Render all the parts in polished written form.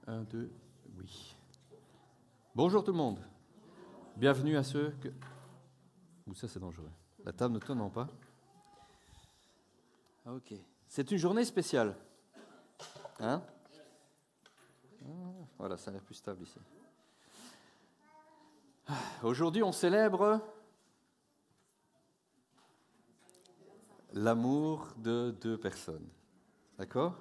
Un, deux, oui. Bonjour tout le monde. Bienvenue à ceux que... Ouh, ça c'est dangereux. La table ne tourne pas. Ok. C'est une journée spéciale. Hein? Voilà, ça a l'air plus stable ici. Aujourd'hui, on célèbre l'amour de deux personnes. D'accord?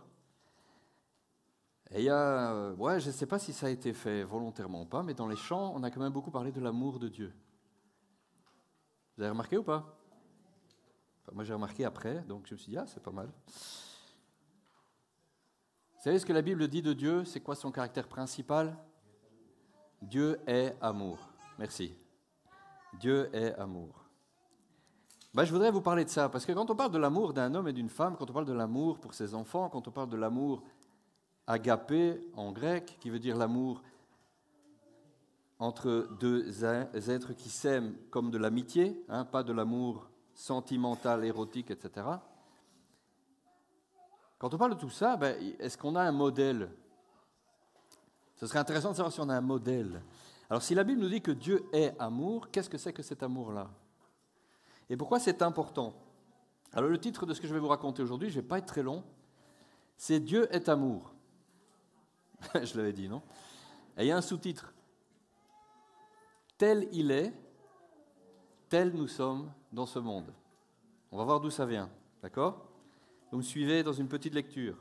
Et il y a, je ne sais pas si ça a été fait volontairement ou pas, mais dans les chants, on a quand même beaucoup parlé de l'amour de Dieu. Vous avez remarqué ou pas? Enfin, moi, j'ai remarqué après, donc je me suis dit, c'est pas mal. Vous savez ce que la Bible dit de Dieu? C'est quoi son caractère principal? Dieu est amour. Merci. Dieu est amour. Je voudrais vous parler de ça, parce que quand on parle de l'amour d'un homme et d'une femme, quand on parle de l'amour pour ses enfants, quand on parle de l'amour agapé en grec, qui veut dire l'amour entre deux êtres qui s'aiment comme de l'amitié, pas de l'amour sentimental, érotique, etc. Quand on parle de tout ça, est-ce qu'on a un modèle? Ce serait intéressant de savoir si on a un modèle. Alors si la Bible nous dit que Dieu est amour, qu'est-ce que c'est que cet amour-là? Et pourquoi c'est important? Alors le titre de ce que je vais vous raconter aujourd'hui, je ne vais pas être très long, c'est Dieu est amour. Je l'avais dit, non? Et il y a un sous-titre. Tel il est, tel nous sommes dans ce monde. On va voir d'où ça vient, d'accord? Vous me suivez dans une petite lecture.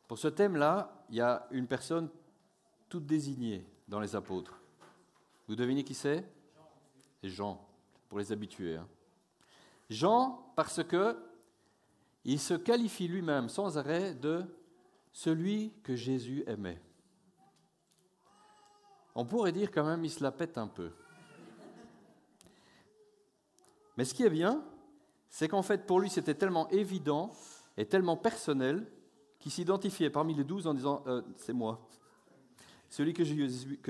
Pour ce thème-là, il y a une personne toute désignée dans les apôtres. Vous devinez qui c'est? C'est Jean, pour les habitués. Jean, parce que il se qualifie lui-même sans arrêt de celui que Jésus aimait. On pourrait dire quand même, il se la pète un peu. Mais ce qui est bien, c'est qu'en fait, pour lui, c'était tellement évident et tellement personnel qu'il s'identifiait parmi les 12 en disant « c'est moi ». Celui que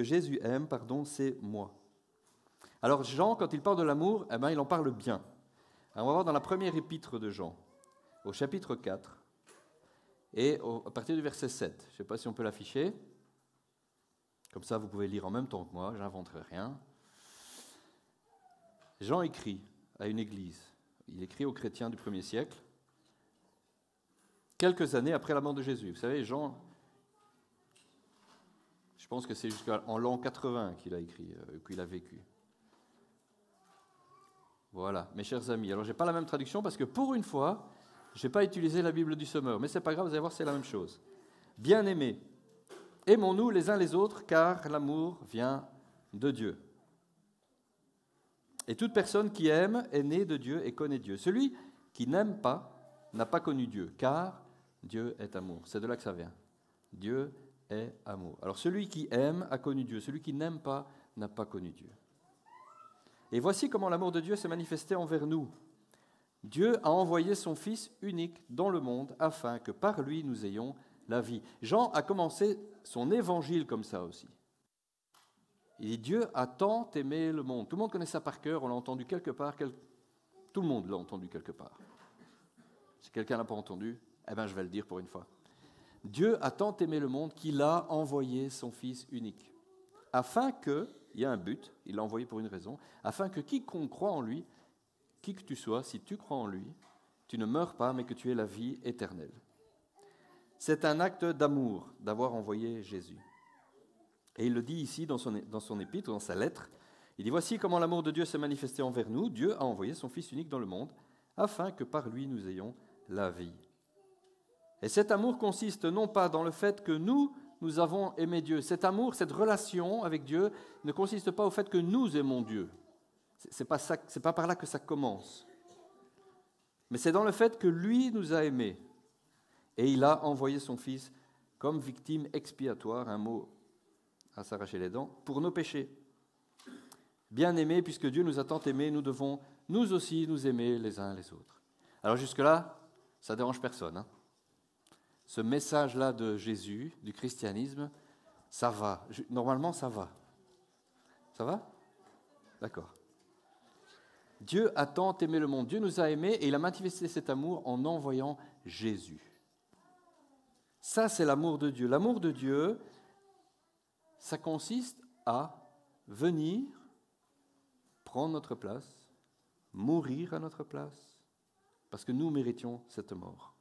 Jésus aime, c'est moi. Alors Jean, quand il parle de l'amour, il en parle bien. Alors, on va voir dans la première épître de Jean, au chapitre 4, et à partir du verset 7. Je ne sais pas si on peut l'afficher. Comme ça, vous pouvez lire en même temps que moi, je n'inventerai rien. Jean écrit à une église. Il écrit aux chrétiens du 1er siècle, quelques années après la mort de Jésus. Vous savez, Jean, je pense que c'est jusqu'en l'an 80 qu'il a écrit, qu'il a vécu. Voilà, mes chers amis. Alors, je n'ai pas la même traduction parce que pour une fois, je n'ai pas utilisé la Bible du Sommeur, mais ce n'est pas grave, vous allez voir, c'est la même chose. Bien-aimés, aimons-nous les uns les autres, car l'amour vient de Dieu. Et toute personne qui aime est née de Dieu et connaît Dieu. Celui qui n'aime pas n'a pas connu Dieu, car Dieu est amour. C'est de là que ça vient. Dieu est amour. Alors celui qui aime a connu Dieu, celui qui n'aime pas n'a pas connu Dieu. Et voici comment l'amour de Dieu s'est manifesté envers nous. Dieu a envoyé son Fils unique dans le monde afin que par lui nous ayons la vie. Jean a commencé son évangile comme ça aussi. Il dit Dieu a tant aimé le monde. Tout le monde connaît ça par cœur, on l'a entendu quelque part. Tout le monde l'a entendu quelque part. Si quelqu'un ne l'a pas entendu, je vais le dire pour une fois. Dieu a tant aimé le monde qu'il a envoyé son Fils unique. Afin que, il y a un but, il l'a envoyé pour une raison, afin que quiconque croit en lui, qui que tu sois, si tu crois en lui, tu ne meurs pas, mais que tu aies la vie éternelle. C'est un acte d'amour d'avoir envoyé Jésus. Et il le dit ici dans son épître, dans sa lettre. Il dit « Voici comment l'amour de Dieu s'est manifesté envers nous. Dieu a envoyé son Fils unique dans le monde, afin que par lui nous ayons la vie. » Et cet amour consiste non pas dans le fait que nous avons aimé Dieu. Cet amour, cette relation avec Dieu ne consiste pas au fait que nous aimons Dieu. C'est pas par là que ça commence. Mais c'est dans le fait que lui nous a aimés. Et il a envoyé son Fils comme victime expiatoire, un mot à s'arracher les dents, pour nos péchés. Bien-aimés, puisque Dieu nous a tant aimés, nous devons nous aussi nous aimer les uns les autres. Alors jusque-là, ça ne dérange personne. Ce message-là de Jésus, du christianisme, ça va. Normalement, ça va. Ça va? D'accord. Dieu a tant aimé le monde. Dieu nous a aimés et il a manifesté cet amour en envoyant Jésus. Ça, c'est l'amour de Dieu. L'amour de Dieu, ça consiste à venir prendre notre place, mourir à notre place, parce que nous méritions cette mort.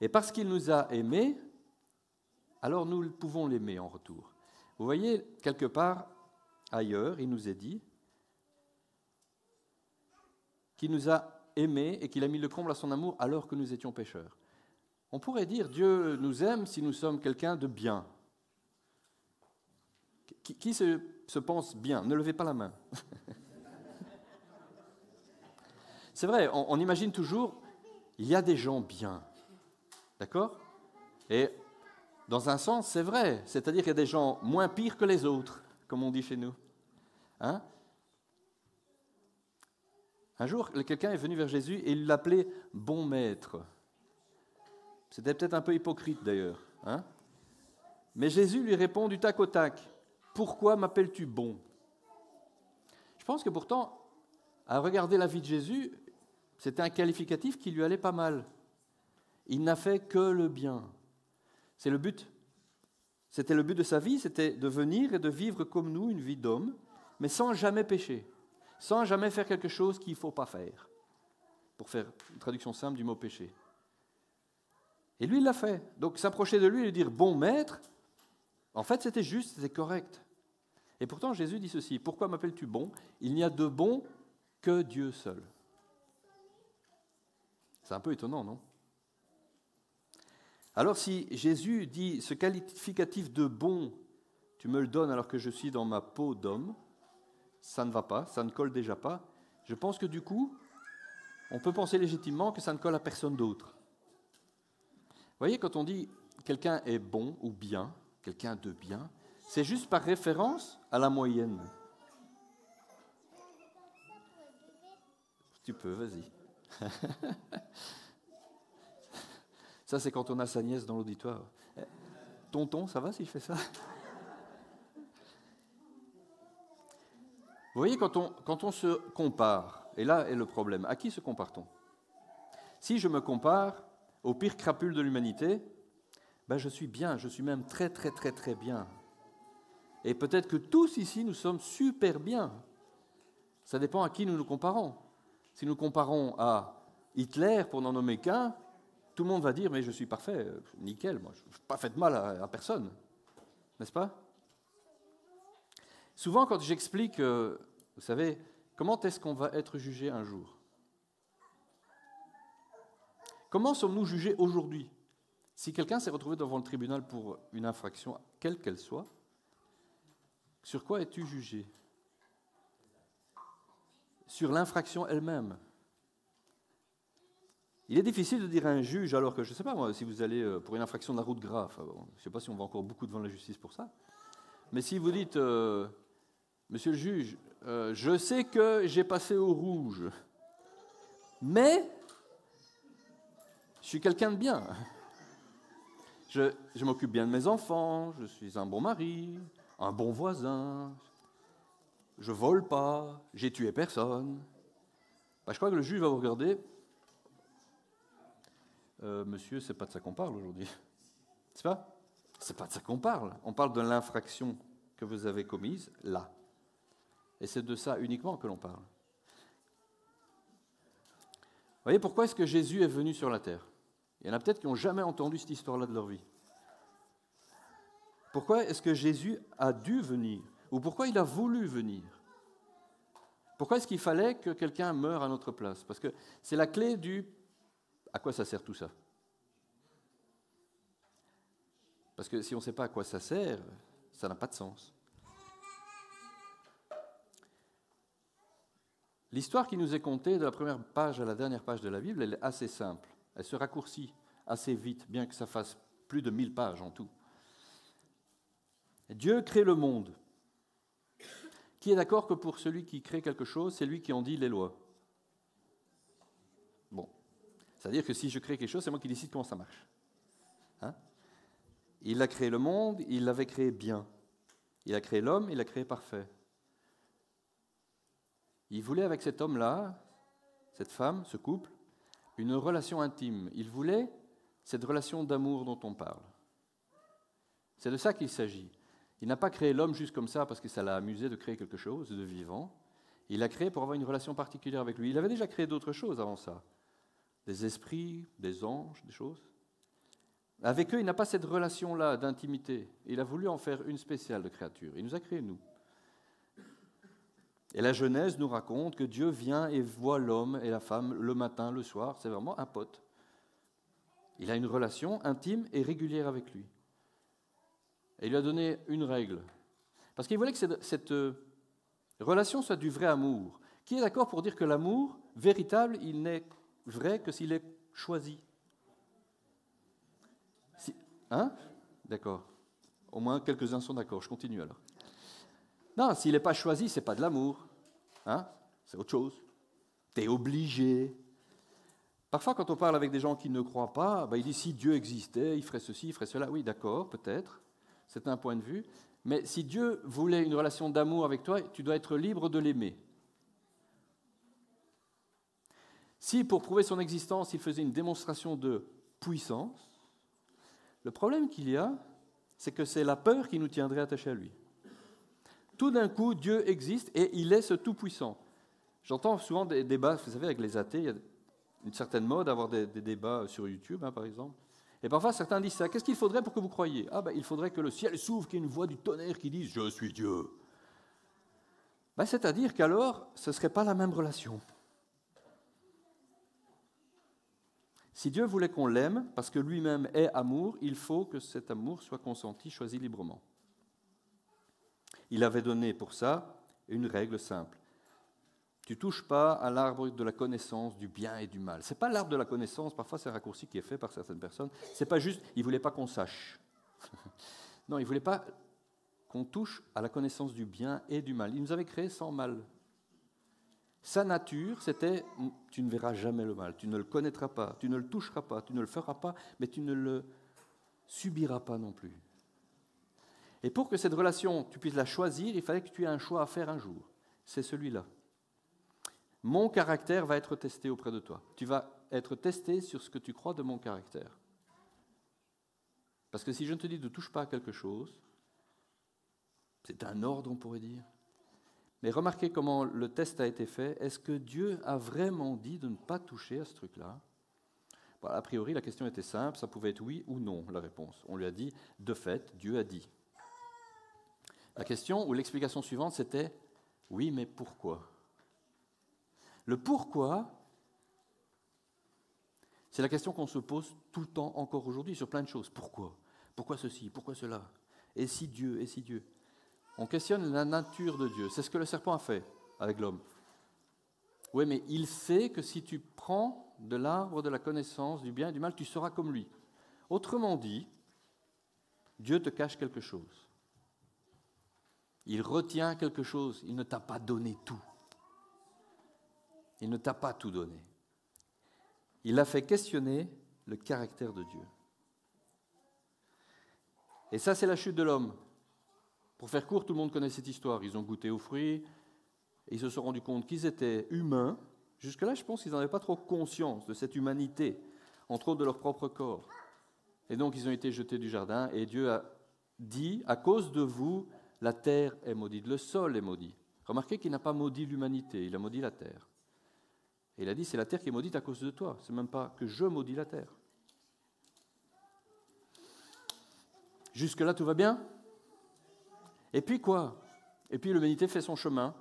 Et parce qu'il nous a aimés, alors nous pouvons l'aimer en retour. Vous voyez, quelque part ailleurs, il nous est dit qu'il nous a aimés et qu'il a mis le comble à son amour alors que nous étions pécheurs. On pourrait dire Dieu nous aime si nous sommes quelqu'un de bien. Qui se pense bien? Ne levez pas la main. C'est vrai, on imagine toujours, il y a des gens bien. D'accord? Et dans un sens, c'est vrai. C'est-à-dire qu'il y a des gens moins pires que les autres, comme on dit chez nous. Hein? Un jour, quelqu'un est venu vers Jésus et il l'appelait « bon maître ». C'était peut-être un peu hypocrite d'ailleurs. Hein? Mais Jésus lui répond du tac au tac « Pourquoi m'appelles-tu bon ?» Je pense que pourtant, à regarder la vie de Jésus, c'était un qualificatif qui lui allait pas mal. Il n'a fait que le bien. C'est le but. C'était le but de sa vie, c'était de venir et de vivre comme nous, une vie d'homme, mais sans jamais pécher, sans jamais faire quelque chose qu'il ne faut pas faire, pour faire une traduction simple du mot péché. Et lui, il l'a fait. Donc s'approcher de lui et lui dire « bon maître », en fait, c'était juste, c'était correct. Et pourtant, Jésus dit ceci, « Pourquoi m'appelles-tu bon? Il n'y a de bon que Dieu seul. » C'est un peu étonnant, non? Alors si Jésus dit ce qualificatif de bon, tu me le donnes alors que je suis dans ma peau d'homme, ça ne va pas, ça ne colle déjà pas. Je pense que du coup, on peut penser légitimement que ça ne colle à personne d'autre. Vous voyez, quand on dit quelqu'un est bon ou bien, quelqu'un de bien, c'est juste par référence à la moyenne. Tu peux, vas-y. Ça, c'est quand on a sa nièce dans l'auditoire. Tonton, ça va si je fais ça? Vous voyez, quand on se compare, et là est le problème, à qui se compare-t-on? Si je me compare au pire crapule de l'humanité, ben je suis bien, je suis même très, très, très, très bien. Et peut-être que tous ici, nous sommes super bien. Ça dépend à qui nous nous comparons. Si nous comparons à Hitler, pour n'en nommer qu'un, tout le monde va dire, mais je suis parfait, nickel, moi, je n'ai pas fait de mal à personne. N'est-ce pas? Souvent, quand j'explique, vous savez, comment est-ce qu'on va être jugé un jour? Comment sommes-nous jugés aujourd'hui? Si quelqu'un s'est retrouvé devant le tribunal pour une infraction, quelle qu'elle soit, sur quoi es-tu jugé? Sur l'infraction elle-même. Il est difficile de dire à un juge, alors que, je ne sais pas moi, si vous allez pour une infraction de la route grave, bon, je ne sais pas si on va encore beaucoup devant la justice pour ça, mais si vous dites, monsieur le juge, je sais que j'ai passé au rouge, mais je suis quelqu'un de bien. Je m'occupe bien de mes enfants, je suis un bon mari, un bon voisin, je vole pas, j'ai tué personne. Ben, je crois que le juge va vous regarder. Monsieur, c'est pas de ça qu'on parle aujourd'hui. C'est pas? C'est pas de ça qu'on parle. On parle de l'infraction que vous avez commise là. Et c'est de ça uniquement que l'on parle. Vous voyez, pourquoi est-ce que Jésus est venu sur la terre? Il y en a peut-être qui n'ont jamais entendu cette histoire-là de leur vie. Pourquoi est-ce que Jésus a dû venir? Ou pourquoi il a voulu venir? Pourquoi est-ce qu'il fallait que quelqu'un meure à notre place? Parce que c'est la clé du... À quoi ça sert tout ça? Parce que si on ne sait pas à quoi ça sert, ça n'a pas de sens. L'histoire qui nous est contée de la première page à la dernière page de la Bible, elle est assez simple. Elle se raccourcit assez vite, bien que ça fasse plus de 1000 pages en tout. Dieu crée le monde. Qui est d'accord que pour celui qui crée quelque chose, c'est lui qui en dit les lois? Bon. C'est-à-dire que si je crée quelque chose, c'est moi qui décide comment ça marche. Hein? Il a créé le monde, il l'avait créé bien. Il a créé l'homme, il l'a créé parfait. Il voulait avec cet homme-là, cette femme, ce couple, une relation intime. Il voulait cette relation d'amour dont on parle. C'est de ça qu'il s'agit. Il n'a pas créé l'homme juste comme ça parce que ça l'a amusé de créer quelque chose de vivant. Il l'a créé pour avoir une relation particulière avec lui. Il avait déjà créé d'autres choses avant ça. Des esprits, des anges, des choses. Avec eux, il n'a pas cette relation-là d'intimité. Il a voulu en faire une spéciale de créature. Il nous a créés, nous. Et la Genèse nous raconte que Dieu vient et voit l'homme et la femme le matin, le soir. C'est vraiment un pote. Il a une relation intime et régulière avec lui. Et il lui a donné une règle. Parce qu'il voulait que cette relation soit du vrai amour. Qui est d'accord pour dire que l'amour véritable, il n'est vrai que s'il est choisi? Hein? D'accord. Au moins quelques-uns sont d'accord. Je continue alors. Non, s'il n'est pas choisi, ce n'est pas de l'amour. Hein? C'est autre chose. Tu es obligé. Parfois, quand on parle avec des gens qui ne croient pas, ils disent si Dieu existait, il ferait ceci, il ferait cela. Oui, d'accord, peut-être. C'est un point de vue. Mais si Dieu voulait une relation d'amour avec toi, tu dois être libre de l'aimer. Si, pour prouver son existence, il faisait une démonstration de puissance, le problème qu'il y a, c'est que c'est la peur qui nous tiendrait attachés à lui. Tout d'un coup, Dieu existe et il est ce tout-puissant. J'entends souvent des débats, vous savez, avec les athées, il y a une certaine mode d'avoir des débats sur YouTube, par exemple. Et parfois, certains disent ça. Qu'est-ce qu'il faudrait pour que vous croyiez? Il faudrait que le ciel s'ouvre, qu'il y ait une voix du tonnerre qui dise « Je suis Dieu ». C'est-à-dire qu'alors, ce ne serait pas la même relation. Si Dieu voulait qu'on l'aime, parce que lui-même est amour, il faut que cet amour soit consenti, choisi librement. Il avait donné pour ça une règle simple. Tu ne touches pas à l'arbre de la connaissance du bien et du mal. Ce n'est pas l'arbre de la connaissance, parfois c'est un raccourci qui est fait par certaines personnes. Ce n'est pas juste, il ne voulait pas qu'on sache. Non, il ne voulait pas qu'on touche à la connaissance du bien et du mal. Il nous avait créés sans mal. Sa nature, c'était, tu ne verras jamais le mal, tu ne le connaîtras pas, tu ne le toucheras pas, tu ne le feras pas, mais tu ne le subiras pas non plus. Et pour que cette relation, tu puisses la choisir, il fallait que tu aies un choix à faire un jour. C'est celui-là. Mon caractère va être testé auprès de toi. Tu vas être testé sur ce que tu crois de mon caractère. Parce que si je ne te dis ne touche pas à quelque chose, c'est un ordre, on pourrait dire. Mais remarquez comment le test a été fait. Est-ce que Dieu a vraiment dit de ne pas toucher à ce truc-là? A priori, la question était simple, ça pouvait être oui ou non, la réponse. On lui a dit, de fait, Dieu a dit. La question ou l'explication suivante, c'était oui, mais pourquoi? Le pourquoi, c'est la question qu'on se pose tout le temps encore aujourd'hui sur plein de choses. Pourquoi? Pourquoi ceci? Pourquoi cela? Et si Dieu? Et si Dieu? On questionne la nature de Dieu. C'est ce que le serpent a fait avec l'homme. Oui, mais il sait que si tu prends de l'arbre de la connaissance du bien et du mal, tu seras comme lui. Autrement dit, Dieu te cache quelque chose. Il retient quelque chose. Il ne t'a pas donné tout. Il ne t'a pas tout donné. Il a fait questionner le caractère de Dieu. Et ça, c'est la chute de l'homme. Pour faire court, tout le monde connaît cette histoire. Ils ont goûté aux fruits et ils se sont rendus compte qu'ils étaient humains. Jusque-là, je pense qu'ils n'avaient pas trop conscience de cette humanité, entre autres de leur propre corps. Et donc, ils ont été jetés du jardin et Dieu a dit, à cause de vous, la terre est maudite, le sol est maudit. Remarquez qu'il n'a pas maudit l'humanité, il a maudit la terre. Et il a dit, c'est la terre qui est maudite à cause de toi. Ce n'est même pas que je maudis la terre. Jusque-là, tout va bien? Et puis quoi? Et puis l'humanité fait son chemin.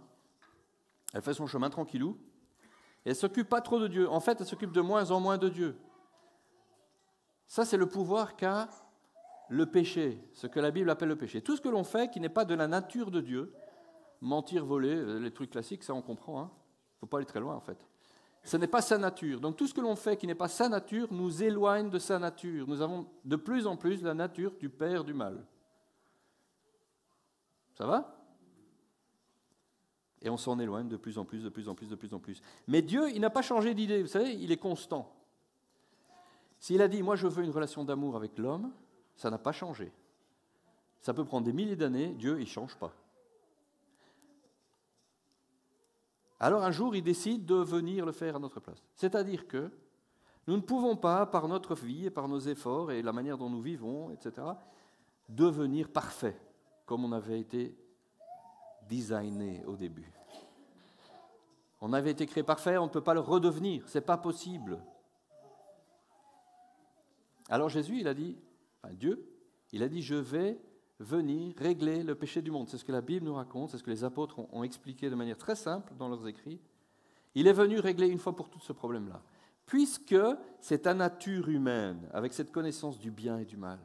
Elle fait son chemin tranquillou. Et elle ne s'occupe pas trop de Dieu. En fait, elle s'occupe de moins en moins de Dieu. Ça, c'est le pouvoir qu'a le péché, ce que la Bible appelle le péché. Tout ce que l'on fait qui n'est pas de la nature de Dieu, mentir, voler, les trucs classiques, ça on comprend. Il ne faut pas aller très loin en fait. Ce n'est pas sa nature. Donc tout ce que l'on fait qui n'est pas sa nature nous éloigne de sa nature. Nous avons de plus en plus la nature du père du mal. Ça va? Et on s'en éloigne de plus en plus, de plus en plus, de plus en plus. Mais Dieu, il n'a pas changé d'idée. Vous savez, il est constant. S'il a dit, moi je veux une relation d'amour avec l'homme, ça n'a pas changé. Ça peut prendre des milliers d'années, Dieu, il ne change pas. Alors un jour, il décide de venir le faire à notre place. C'est-à-dire que Nous ne pouvons pas, par notre vie et par nos efforts et la manière dont nous vivons, etc., devenir parfaits, comme on avait été designé au début. On avait été créé parfait, on ne peut pas le redevenir, ce n'est pas possible. Alors Jésus, il a dit, Dieu, il a dit, je vais venir régler le péché du monde. C'est ce que la Bible nous raconte, c'est ce que les apôtres ont expliqué de manière très simple dans leurs écrits. Il est venu régler une fois pour toutes ce problème-là. Puisque c'est ta nature humaine, avec cette connaissance du bien et du mal,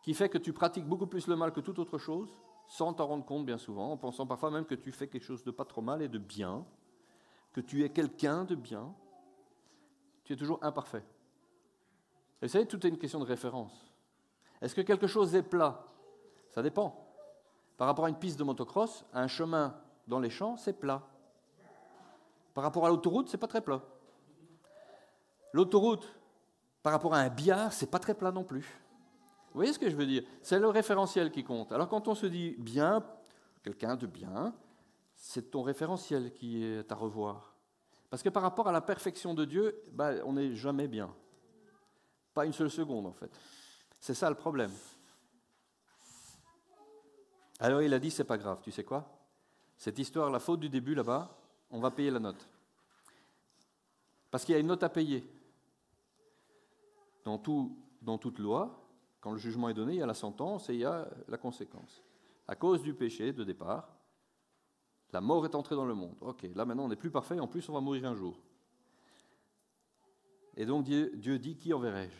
qui fait que tu pratiques beaucoup plus le mal que toute autre chose, sans t'en rendre compte bien souvent, en pensant parfois même que tu fais quelque chose de pas trop mal et de bien, que tu es quelqu'un de bien, tu es toujours imparfait. Et vous savez, tout est une question de référence. Est-ce que quelque chose est plat? Ça dépend. Par rapport à une piste de motocross, un chemin dans les champs, c'est plat. Par rapport à l'autoroute, c'est pas très plat. L'autoroute, par rapport à un billard, c'est pas très plat non plus. Vous voyez ce que je veux dire? C'est le référentiel qui compte. Alors quand on se dit bien, quelqu'un de bien, c'est ton référentiel qui est à revoir. Parce que par rapport à la perfection de Dieu, on n'est jamais bien. Pas une seule seconde en fait. C'est ça le problème. Alors il a dit, c'est pas grave, tu sais quoi? Cette histoire, la faute du début là-bas, on va payer la note. Parce qu'il y a une note à payer. Dans toute loi, quand le jugement est donné, il y a la sentence et il y a la conséquence. À cause du péché de départ, la mort est entrée dans le monde. Ok, là maintenant on n'est plus parfait, en plus on va mourir un jour. Et donc Dieu dit, qui enverrai-je?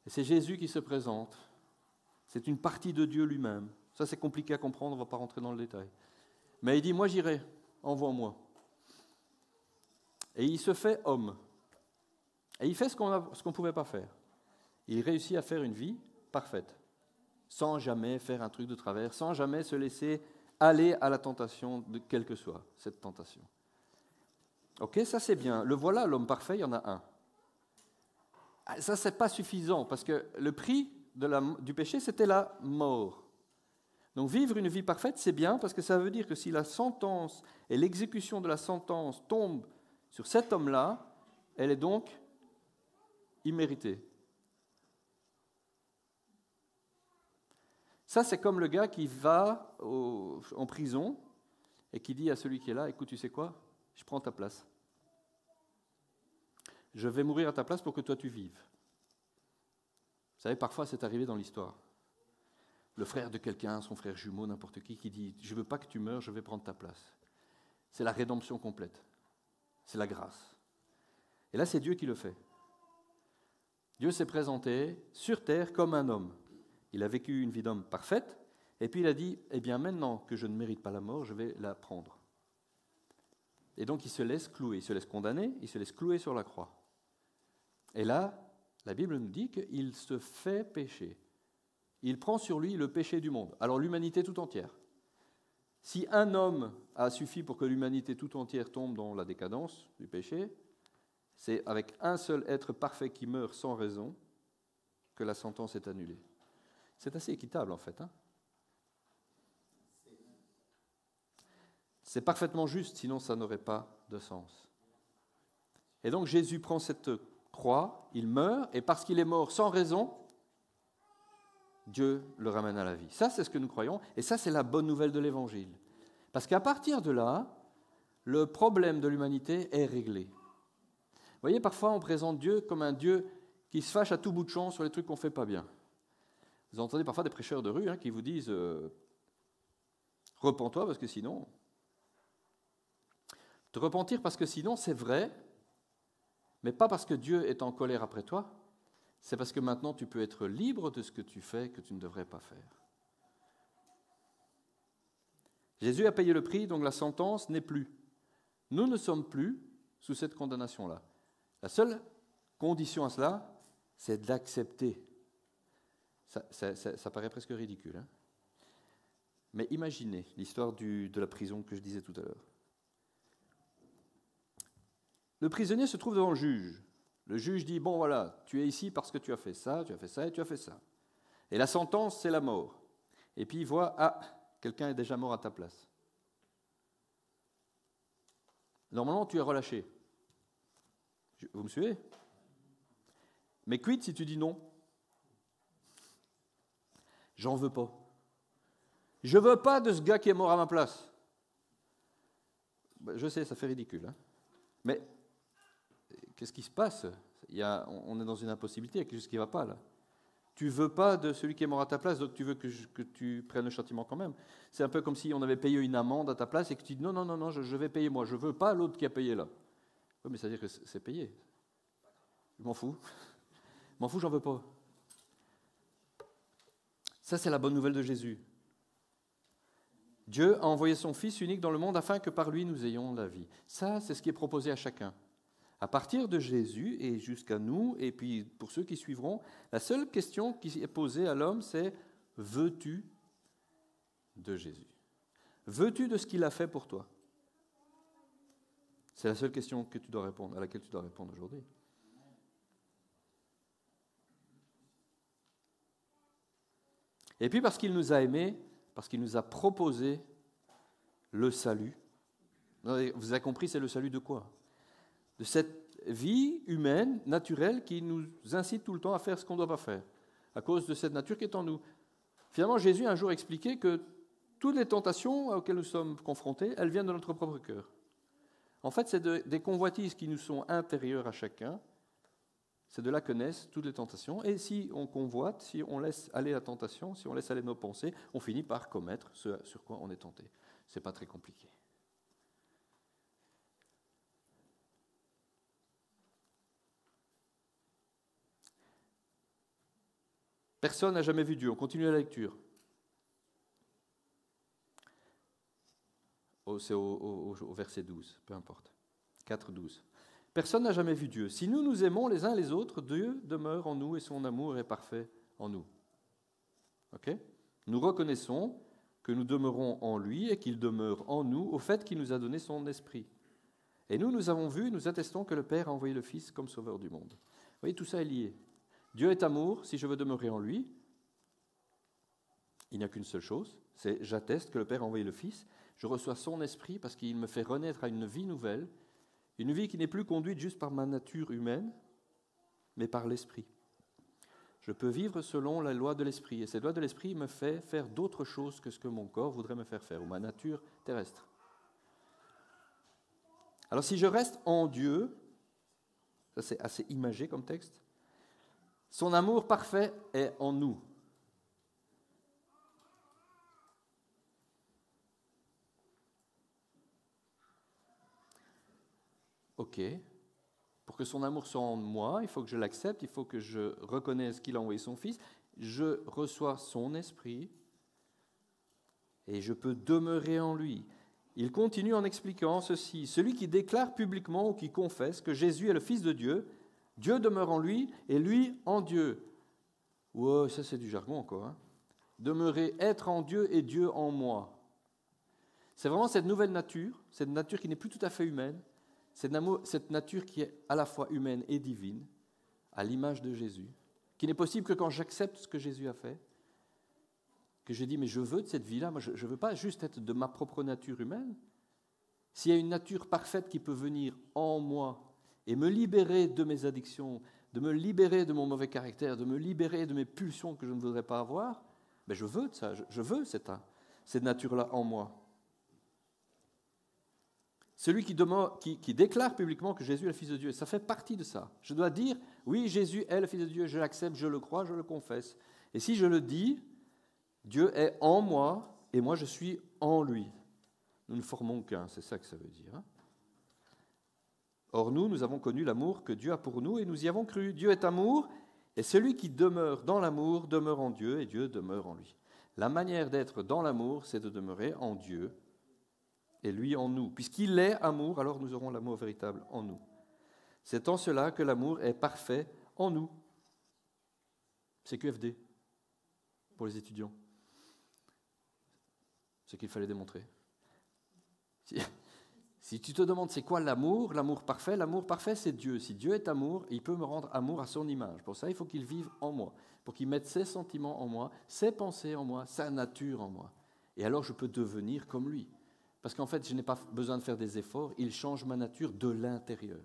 Et c'est Jésus qui se présente. C'est une partie de Dieu lui-même. Ça c'est compliqué à comprendre, on ne va pas rentrer dans le détail. Mais il dit, moi j'irai, envoie-moi. Et il se fait homme. Et il fait ce qu'on ne pouvait pas faire. Il réussit à faire une vie parfaite, sans jamais faire un truc de travers, sans jamais se laisser aller à la tentation, de quelle que soit cette tentation. Ok, ça c'est bien. Le voilà, l'homme parfait, il y en a un. Ça, c'est pas suffisant, parce que le prix du péché, c'était la mort. Donc vivre une vie parfaite, c'est bien, parce que ça veut dire que si la sentence et l'exécution de la sentence tombent sur cet homme-là, elle est donc imméritée. Ça, c'est comme le gars qui va en prison et qui dit à celui qui est là, écoute, tu sais quoi? Je prends ta place. Je vais mourir à ta place pour que toi tu vives. Vous savez, parfois c'est arrivé dans l'histoire. Le frère de quelqu'un, son frère jumeau, n'importe qui dit, je ne veux pas que tu meurs, je vais prendre ta place. C'est la rédemption complète. C'est la grâce. Et là, c'est Dieu qui le fait. Dieu s'est présenté sur terre comme un homme. Il a vécu une vie d'homme parfaite, et puis il a dit, eh bien maintenant que je ne mérite pas la mort, je vais la prendre. Et donc il se laisse clouer, il se laisse condamner, il se laisse clouer sur la croix. Et là, la Bible nous dit qu'il se fait pécher. Il prend sur lui le péché du monde. Alors l'humanité tout entière. Si un homme a suffi pour que l'humanité tout entière tombe dans la décadence du péché, c'est avec un seul être parfait qui meurt sans raison que la sentence est annulée. C'est assez équitable en fait. C'est parfaitement juste, sinon ça n'aurait pas de sens. Et donc Jésus prend cette croix, il meurt, et parce qu'il est mort sans raison, Dieu le ramène à la vie. Ça, c'est ce que nous croyons, et ça, c'est la bonne nouvelle de l'Évangile. Parce qu'à partir de là, le problème de l'humanité est réglé. Vous voyez, parfois on présente Dieu comme un Dieu qui se fâche à tout bout de champ sur les trucs qu'on ne fait pas bien. Vous entendez parfois des prêcheurs de rue qui vous disent « Repens-toi parce que sinon… » Te repentir parce que sinon, c'est vrai, mais pas parce que Dieu est en colère après toi, c'est parce que maintenant tu peux être libre de ce que tu fais que tu ne devrais pas faire. Jésus a payé le prix, donc la sentence n'est plus. Nous ne sommes plus sous cette condamnation-là. La seule condition à cela, c'est d'accepter. Ça paraît presque ridicule. Mais imaginez l'histoire de la prison que je disais tout à l'heure. Le prisonnier se trouve devant le juge. Le juge dit, bon voilà, tu es ici parce que tu as fait ça et tu as fait ça. Et la sentence, c'est la mort. Et puis il voit, quelqu'un est déjà mort à ta place. Normalement, tu es relâché. Vous me suivez? Mais quid si tu dis non? J'en veux pas. Je veux pas de ce gars qui est mort à ma place. Je sais, ça fait ridicule. Hein. Mais qu'est-ce qui se passe? On est dans une impossibilité, il y a quelque chose qui ne va pas là. Tu veux pas de celui qui est mort à ta place, donc tu veux que tu prennes le châtiment quand même. C'est un peu comme si on avait payé une amende à ta place et que tu dis non, je vais payer moi, je veux pas l'autre qui a payé là. Oui, mais ça veut dire que c'est payé. Je m'en fous. Je m'en fous, j'en veux pas. Ça, c'est la bonne nouvelle de Jésus. Dieu a envoyé son Fils unique dans le monde afin que par lui nous ayons la vie. Ça, c'est ce qui est proposé à chacun. À partir de Jésus et jusqu'à nous, et puis pour ceux qui suivront, la seule question qui est posée à l'homme, c'est « veux-tu de Jésus ?» Veux-tu de ce qu'il a fait pour toi? C'est la seule question que tu dois répondre, à laquelle tu dois répondre aujourd'hui. Et puis parce qu'il nous a aimés, parce qu'il nous a proposé le salut. Vous avez compris, c'est le salut de quoi? De cette vie humaine, naturelle, qui nous incite tout le temps à faire ce qu'on ne doit pas faire, à cause de cette nature qui est en nous. Finalement, Jésus a un jour expliqué que toutes les tentations auxquelles nous sommes confrontés, elles viennent de notre propre cœur. En fait, c'est des convoitises qui nous sont intérieures à chacun. C'est de là que naissent toutes les tentations. Et si on convoite, si on laisse aller la tentation, si on laisse aller nos pensées, on finit par commettre ce sur quoi on est tenté. Ce n'est pas très compliqué. Personne n'a jamais vu Dieu. On continue la lecture. C'est au verset 12, peu importe. 4, 12. Personne n'a jamais vu Dieu. Si nous nous aimons les uns les autres, Dieu demeure en nous et son amour est parfait en nous. Okay? Nous reconnaissons que nous demeurons en lui et qu'il demeure en nous au fait qu'il nous a donné son esprit. Et nous avons vu, nous attestons que le Père a envoyé le Fils comme sauveur du monde. Vous voyez, tout ça est lié. Dieu est amour, si je veux demeurer en lui, il n'y a qu'une seule chose, c'est j'atteste que le Père a envoyé le Fils, je reçois son esprit parce qu'il me fait renaître à une vie nouvelle, une vie qui n'est plus conduite juste par ma nature humaine, mais par l'esprit. Je peux vivre selon la loi de l'esprit, et cette loi de l'esprit me fait faire d'autres choses que ce que mon corps voudrait me faire faire, ou ma nature terrestre. Alors si je reste en Dieu, ça c'est assez imagé comme texte, son amour parfait est en nous. Ok. Pour que son amour soit en moi, il faut que je l'accepte, il faut que je reconnaisse qu'il a envoyé son Fils. Je reçois son esprit et je peux demeurer en lui. Il continue en expliquant ceci. Celui qui déclare publiquement ou qui confesse que Jésus est le Fils de Dieu, Dieu demeure en lui et lui en Dieu. Wow, ça c'est du jargon encore. Hein. Demeurer, être en Dieu et Dieu en moi. C'est vraiment cette nouvelle nature, cette nature qui n'est plus tout à fait humaine, cette nature qui est à la fois humaine et divine, à l'image de Jésus, qui n'est possible que quand j'accepte ce que Jésus a fait, que je dis mais je veux de cette vie-là, moi je ne veux pas juste être de ma propre nature humaine. S'il y a une nature parfaite qui peut venir en moi et me libérer de mes addictions, de me libérer de mon mauvais caractère, de me libérer de mes pulsions que je ne voudrais pas avoir, ben je veux de ça, je veux cette nature-là en moi. Celui qui déclare publiquement que Jésus est le Fils de Dieu, ça fait partie de ça. Je dois dire, oui, Jésus est le Fils de Dieu, je l'accepte, je le crois, je le confesse. Et si je le dis, Dieu est en moi et moi je suis en lui. Nous ne formons qu'un, c'est ça que ça veut dire. Hein. Or nous avons connu l'amour que Dieu a pour nous et nous y avons cru. Dieu est amour et celui qui demeure dans l'amour demeure en Dieu et Dieu demeure en lui. La manière d'être dans l'amour, c'est de demeurer en Dieu et lui en nous. Puisqu'il est amour, alors nous aurons l'amour véritable en nous. C'est en cela que l'amour est parfait en nous. C'est QFD pour les étudiants. Ce qu'il fallait démontrer. Si tu te demandes c'est quoi l'amour parfait c'est Dieu. Si Dieu est amour, il peut me rendre amour à son image. Pour ça, il faut qu'il vive en moi, pour qu'il mette ses sentiments en moi, ses pensées en moi, sa nature en moi. Et alors je peux devenir comme lui. Parce qu'en fait, je n'ai pas besoin de faire des efforts, il change ma nature de l'intérieur.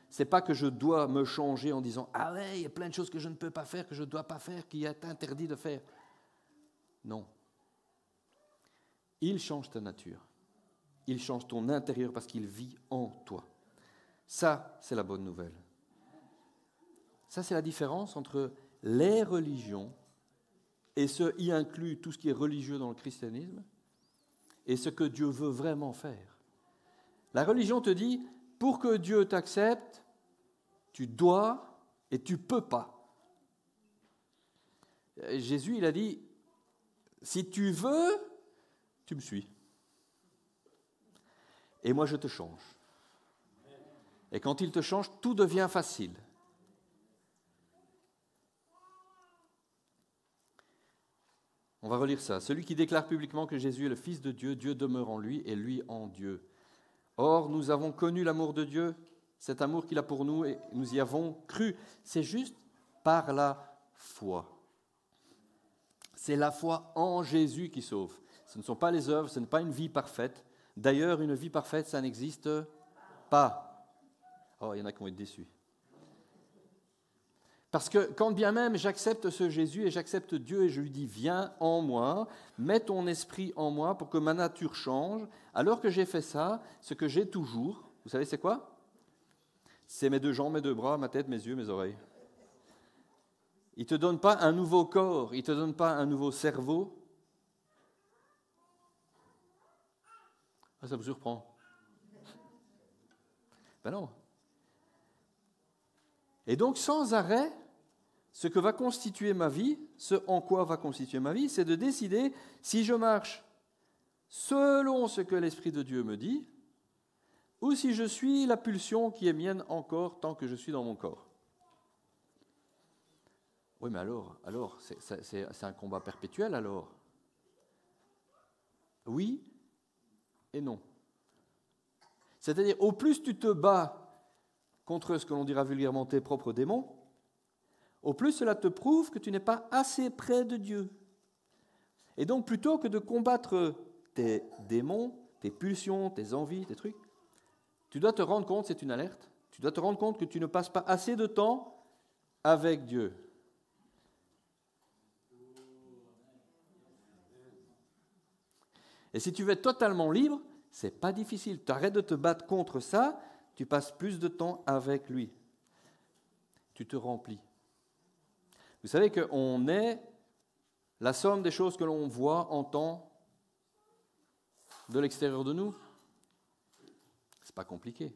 C'est pas que je dois me changer en disant « Ah ouais, il y a plein de choses que je ne peux pas faire, que je ne dois pas faire, qui est interdit de faire. » Non. Il change ta nature. Il change ton intérieur parce qu'il vit en toi. Ça, c'est la bonne nouvelle. Ça, c'est la différence entre les religions, et ce y inclut tout ce qui est religieux dans le christianisme, et ce que Dieu veut vraiment faire. La religion te dit, pour que Dieu t'accepte, tu dois et tu ne peux pas. Jésus, il a dit, si tu veux, tu me suis. Et moi, je te change. Et quand il te change, tout devient facile. On va relire ça. Celui qui déclare publiquement que Jésus est le Fils de Dieu, Dieu demeure en lui et lui en Dieu. Or, nous avons connu l'amour de Dieu, cet amour qu'il a pour nous, et nous y avons cru. C'est juste par la foi. C'est la foi en Jésus qui sauve. Ce ne sont pas les œuvres, ce n'est pas une vie parfaite. D'ailleurs, une vie parfaite, ça n'existe pas. Oh, il y en a qui vont être déçus. Parce que quand bien même j'accepte ce Jésus et j'accepte Dieu et je lui dis « Viens en moi, mets ton esprit en moi pour que ma nature change », alors que j'ai fait ça, ce que j'ai toujours, vous savez c'est quoi? C'est mes deux jambes, mes deux bras, ma tête, mes yeux, mes oreilles. Il ne te donne pas un nouveau corps, il ne te donne pas un nouveau cerveau. Ah, ça vous surprend? Ben non. Et donc sans arrêt, ce que va constituer ma vie, ce en quoi va constituer ma vie, c'est de décider si je marche selon ce que l'Esprit de Dieu me dit, ou si je suis la pulsion qui est mienne encore tant que je suis dans mon corps. Oui, mais alors c'est un combat perpétuel alors. Oui et non. C'est-à-dire, au plus tu te bats contre ce que l'on dira vulgairement tes propres démons, au plus cela te prouve que tu n'es pas assez près de Dieu. Et donc, plutôt que de combattre tes démons, tes pulsions, tes envies, tes trucs, tu dois te rendre compte, c'est une alerte, tu dois te rendre compte que tu ne passes pas assez de temps avec Dieu. Et si tu veux être totalement libre, c'est pas difficile. Tu arrêtes de te battre contre ça, tu passes plus de temps avec lui. Tu te remplis. Vous savez qu'on est la somme des choses que l'on voit, entend de l'extérieur de nous. C'est pas compliqué.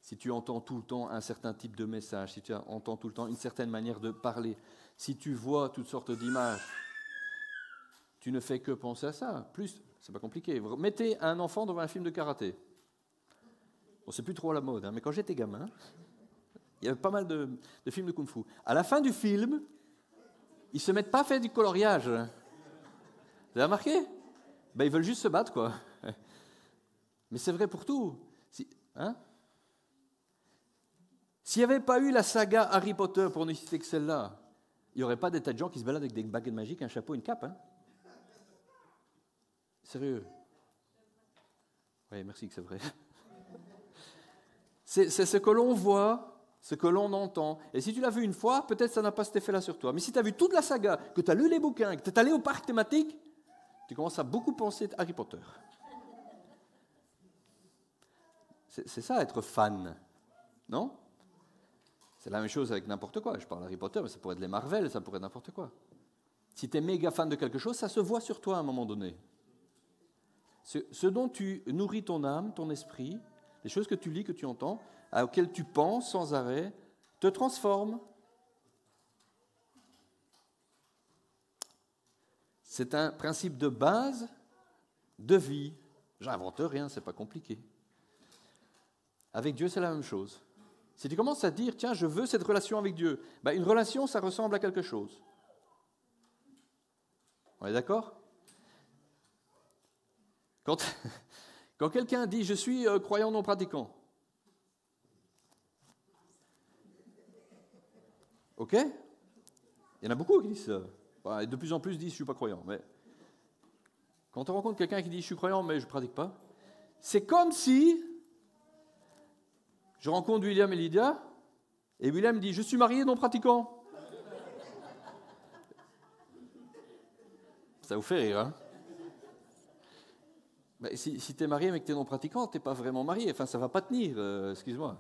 Si tu entends tout le temps un certain type de message, si tu entends tout le temps une certaine manière de parler, si tu vois toutes sortes d'images, tu ne fais que penser à ça. Plus, c'est pas compliqué. Mettez un enfant devant un film de karaté. Bon, c'est plus trop à la mode, hein, mais quand j'étais gamin, il y avait pas mal de films de kung-fu. À la fin du film, ils ne se mettent pas à faire du coloriage. Vous avez remarqué? Ben, ils veulent juste se battre, quoi. Mais c'est vrai pour tout. S'il n'y avait pas eu la saga Harry Potter, pour ne citer que celle-là, il n'y aurait pas des tas de gens qui se baladent avec des baguettes magiques, un chapeau, une cape. Hein. Sérieux? Oui, merci que c'est vrai. C'est ce que l'on voit, ce que l'on entend. Et si tu l'as vu une fois, peut-être ça n'a pas cet effet-là sur toi. Mais si tu as vu toute la saga, que tu as lu les bouquins, que tu es allé au parc thématique, tu commences à beaucoup penser à Harry Potter. C'est ça, être fan. Non? C'est la même chose avec n'importe quoi. Je parle d'Harry Potter, mais ça pourrait être les Marvel, ça pourrait être n'importe quoi. Si tu es méga fan de quelque chose, ça se voit sur toi à un moment donné. Ce dont tu nourris ton âme, ton esprit, les choses que tu lis, que tu entends, auxquelles tu penses sans arrêt, te transforment. C'est un principe de base de vie. J'invente rien, c'est pas compliqué. Avec Dieu, c'est la même chose. Si tu commences à dire, tiens, je veux cette relation avec Dieu, ben, une relation, ça ressemble à quelque chose. On est d'accord? Quand quelqu'un dit, je suis croyant non pratiquant, ok? Il y en a beaucoup qui disent ça. Enfin, de plus en plus disent, je ne suis pas croyant. Mais quand on rencontre quelqu'un qui dit, je suis croyant, mais je ne pratique pas, c'est comme si Je rencontre William et Lydia, et William me dit « Je suis marié non pratiquant ». Ça vous fait rire, hein? Mais si tu es marié mais que tu es non pratiquant, tu n'es pas vraiment marié. Enfin, ça ne va pas tenir, excuse-moi.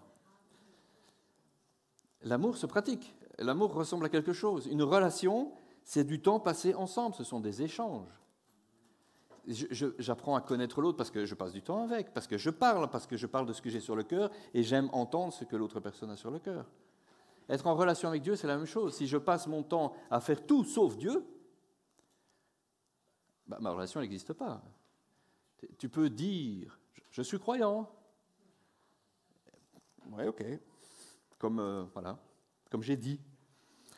L'amour se pratique. L'amour ressemble à quelque chose. Une relation, c'est du temps passé ensemble. Ce sont des échanges. J'apprends à connaître l'autre parce que je passe du temps avec, parce que je parle de ce que j'ai sur le cœur et j'aime entendre ce que l'autre personne a sur le cœur. Être en relation avec Dieu, c'est la même chose. Si je passe mon temps à faire tout sauf Dieu, ma relation n'existe pas. Tu peux dire, je suis croyant. Oui, ok. Comme j'ai dit.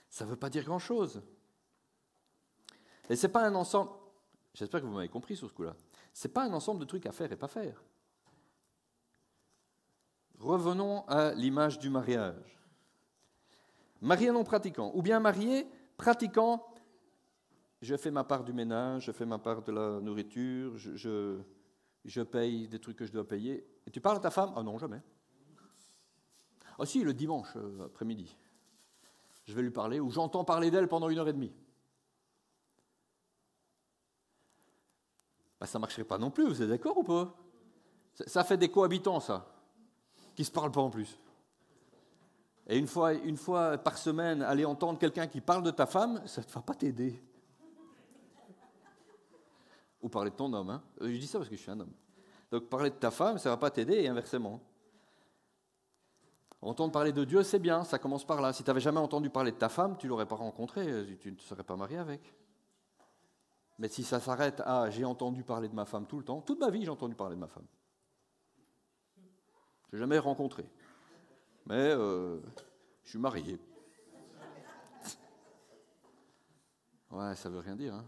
Ça ne veut pas dire grand-chose. Et ce n'est pas un ensemble, j'espère que vous m'avez compris sur ce coup-là, ce n'est pas un ensemble de trucs à faire et pas faire. Revenons à l'image du mariage. Marié non pratiquant, ou bien marié pratiquant, je fais ma part du ménage, je fais ma part de la nourriture, je paye des trucs que je dois payer. Et tu parles à ta femme? Ah non, jamais. Ah si, le dimanche après-midi. Je vais lui parler, ou j'entends parler d'elle pendant 1h30. Ça ne marcherait pas non plus, vous êtes d'accord ou pas? Ça fait des cohabitants, ça, qui ne se parlent pas en plus. Et une fois par semaine, aller entendre quelqu'un qui parle de ta femme, ça ne va pas t'aider. Ou parler de ton homme. Hein. Je dis ça parce que je suis un homme. Donc parler de ta femme, ça ne va pas t'aider, et inversement. Entendre parler de Dieu, c'est bien, ça commence par là. Si tu n'avais jamais entendu parler de ta femme, tu ne l'aurais pas rencontrée, tu ne te serais pas marié avec. Mais si ça s'arrête à « j'ai entendu parler de ma femme tout le temps », toute ma vie j'ai entendu parler de ma femme. Je n'ai jamais rencontré. Mais je suis marié. Ouais, ça ne veut rien dire. Hein.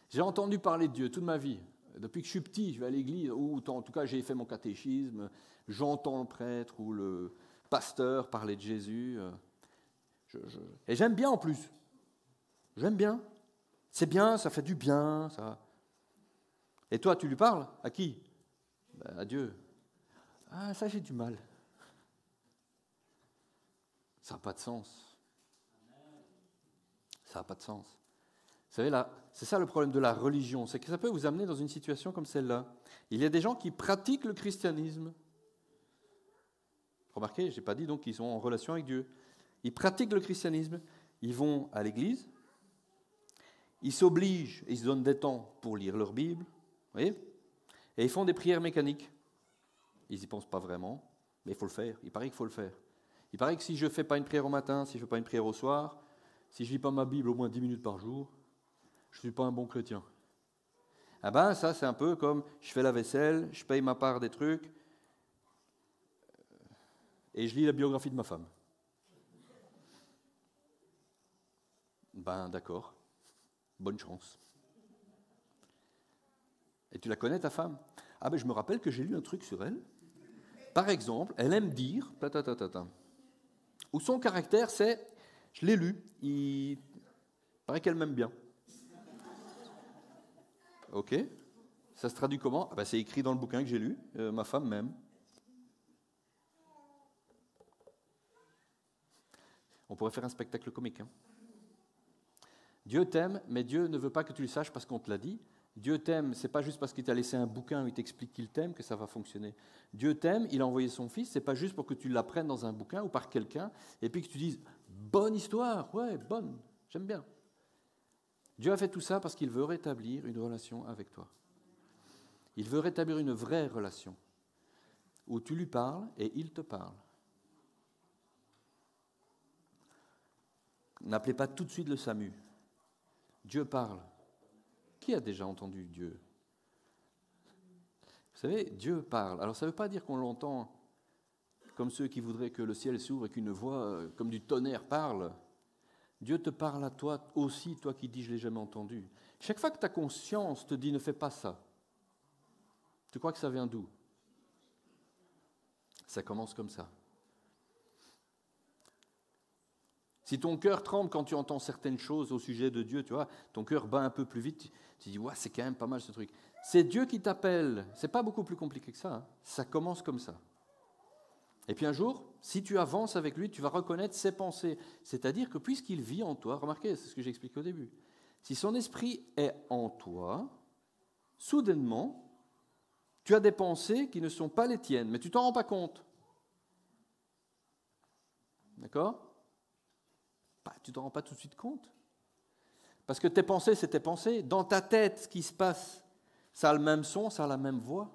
J'ai entendu parler de Dieu toute ma vie. Depuis que je suis petit, je vais à l'église, ou en tout cas j'ai fait mon catéchisme, j'entends le prêtre ou le pasteur parler de Jésus. Et j'aime bien en plus. J'aime bien. C'est bien, ça fait du bien. Ça. Et toi, tu lui parles? À qui? À Dieu. Ah, ça j'ai du mal. Ça n'a pas de sens. Ça n'a pas de sens. Vous savez, là, c'est ça le problème de la religion, c'est que ça peut vous amener dans une situation comme celle-là. Il y a des gens qui pratiquent le christianisme. Remarquez, je n'ai pas dit donc qu'ils sont en relation avec Dieu. Ils pratiquent le christianisme, ils vont à l'église, ils s'obligent, ils se donnent des temps pour lire leur Bible, vous voyez, et ils font des prières mécaniques. Ils n'y pensent pas vraiment, mais il faut le faire. Il paraît qu'il faut le faire. Il paraît que si je ne fais pas une prière au matin, si je ne fais pas une prière au soir, si je ne lis pas ma Bible au moins 10 minutes par jour, je ne suis pas un bon chrétien. Ah ben, ça, c'est un peu comme je fais la vaisselle, je paye ma part des trucs, et je lis la biographie de ma femme. Ben, d'accord. Bonne chance. Et tu la connais, ta femme? Ah ben, je me rappelle que j'ai lu un truc sur elle. Par exemple, elle aime dire, ou son caractère, c'est, je l'ai lu, il paraît qu'elle m'aime bien. Ok. Ça se traduit comment? Ah ben, c'est écrit dans le bouquin que j'ai lu, ma femme m'aime. On pourrait faire un spectacle comique. Hein. Dieu t'aime, mais Dieu ne veut pas que tu le saches parce qu'on te l'a dit. Dieu t'aime, c'est pas juste parce qu'il t'a laissé un bouquin où il t'explique qu'il t'aime que ça va fonctionner. Dieu t'aime, il a envoyé son fils, c'est pas juste pour que tu l'apprennes dans un bouquin ou par quelqu'un, et puis que tu dises « bonne histoire, ouais, bonne, j'aime bien ». Dieu a fait tout ça parce qu'il veut rétablir une relation avec toi. Il veut rétablir une vraie relation, où tu lui parles et il te parle. N'appelez pas tout de suite le SAMU. Dieu parle. Qui a déjà entendu Dieu? Vous savez, Dieu parle. Alors ça ne veut pas dire qu'on l'entend comme ceux qui voudraient que le ciel s'ouvre et qu'une voix comme du tonnerre parle. Dieu te parle à toi aussi, toi qui dis « je ne l'ai jamais entendu ». Chaque fois que ta conscience te dit « ne fais pas ça », tu crois que ça vient d'où? Ça commence comme ça. Si ton cœur tremble quand tu entends certaines choses au sujet de Dieu, tu vois, ton cœur bat un peu plus vite, tu dis ouais, c'est quand même pas mal ce truc. C'est Dieu qui t'appelle. C'est pas beaucoup plus compliqué que ça. Hein. Ça commence comme ça. Et puis un jour, si tu avances avec lui, tu vas reconnaître ses pensées. C'est-à-dire que puisqu'il vit en toi, remarquez, c'est ce que j'expliquais au début, si son esprit est en toi, soudainement, tu as des pensées qui ne sont pas les tiennes, mais tu ne t'en rends pas compte. D'accord ? Tu ne t'en rends pas tout de suite compte. Parce que tes pensées, c'est tes pensées. Dans ta tête, ce qui se passe, ça a le même son, ça a la même voix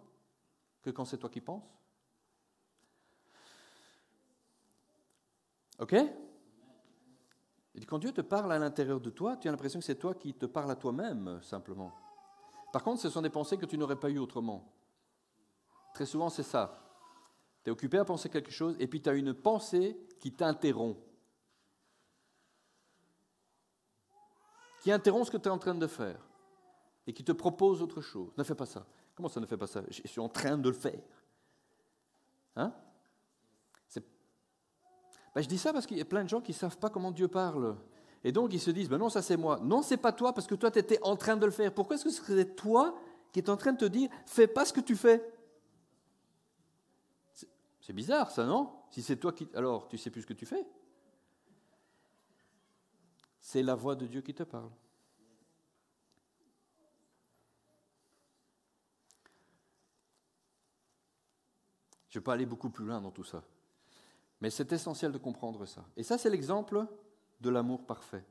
que quand c'est toi qui penses. Ok ? Et quand Dieu te parle à l'intérieur de toi, tu as l'impression que c'est toi qui te parles à toi-même, simplement. Par contre, ce sont des pensées que tu n'aurais pas eues autrement. Très souvent, c'est ça. Tu es occupé à penser quelque chose, et puis tu as une pensée qui t'interrompt. Qui interrompt ce que tu es en train de faire, et qui te propose autre chose. Ne fais pas ça. Comment ça ne fait pas ça ? Je suis en train de le faire. Hein ? Je dis ça parce qu'il y a plein de gens qui ne savent pas comment Dieu parle. Et donc ils se disent, non, ça c'est moi. Non, c'est pas toi, parce que toi, tu étais en train de le faire. Pourquoi est-ce que ce serait toi qui es en train de te dire, fais pas ce que tu fais ? C'est bizarre ça, non ? Si c'est toi qui... Alors, tu sais plus ce que tu fais ? C'est la voix de Dieu qui te parle. Je ne vais pas aller beaucoup plus loin dans tout ça. Mais c'est essentiel de comprendre ça. Et ça, c'est l'exemple de l'amour parfait.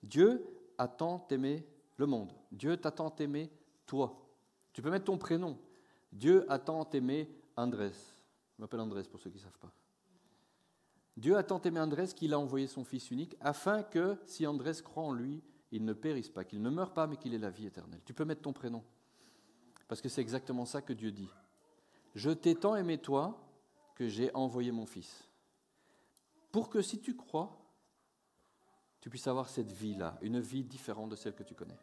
Dieu a tant aimé le monde. Dieu t'a tant aimé toi. Tu peux mettre ton prénom. Dieu a tant aimé Andrés. Je m'appelle Andrés pour ceux qui ne savent pas. Dieu a tant aimé Andrés qu'il a envoyé son Fils unique afin que, si Andrés croit en lui, il ne périsse pas, qu'il ne meure pas, mais qu'il ait la vie éternelle. Tu peux mettre ton prénom. Parce que c'est exactement ça que Dieu dit. Je t'ai tant aimé toi que j'ai envoyé mon Fils. Pour que si tu crois, tu puisses avoir cette vie-là, une vie différente de celle que tu connais.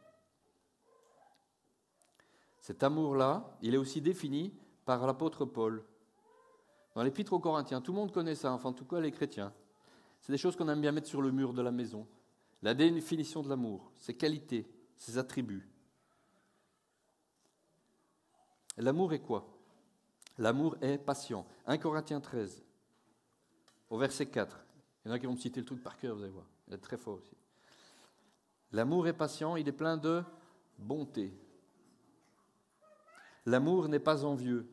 Cet amour-là, il est aussi défini par l'apôtre Paul. Dans l'Épître aux Corinthiens, tout le monde connaît ça, enfin en tout cas les chrétiens. C'est des choses qu'on aime bien mettre sur le mur de la maison. La définition de l'amour, ses qualités, ses attributs. L'amour est quoi ? L'amour est patient. 1 Corinthiens 13, au verset 4. Il y en a qui vont me citer le truc par cœur, vous allez voir. Il est très fort aussi. L'amour est patient, il est plein de bonté. L'amour n'est pas envieux.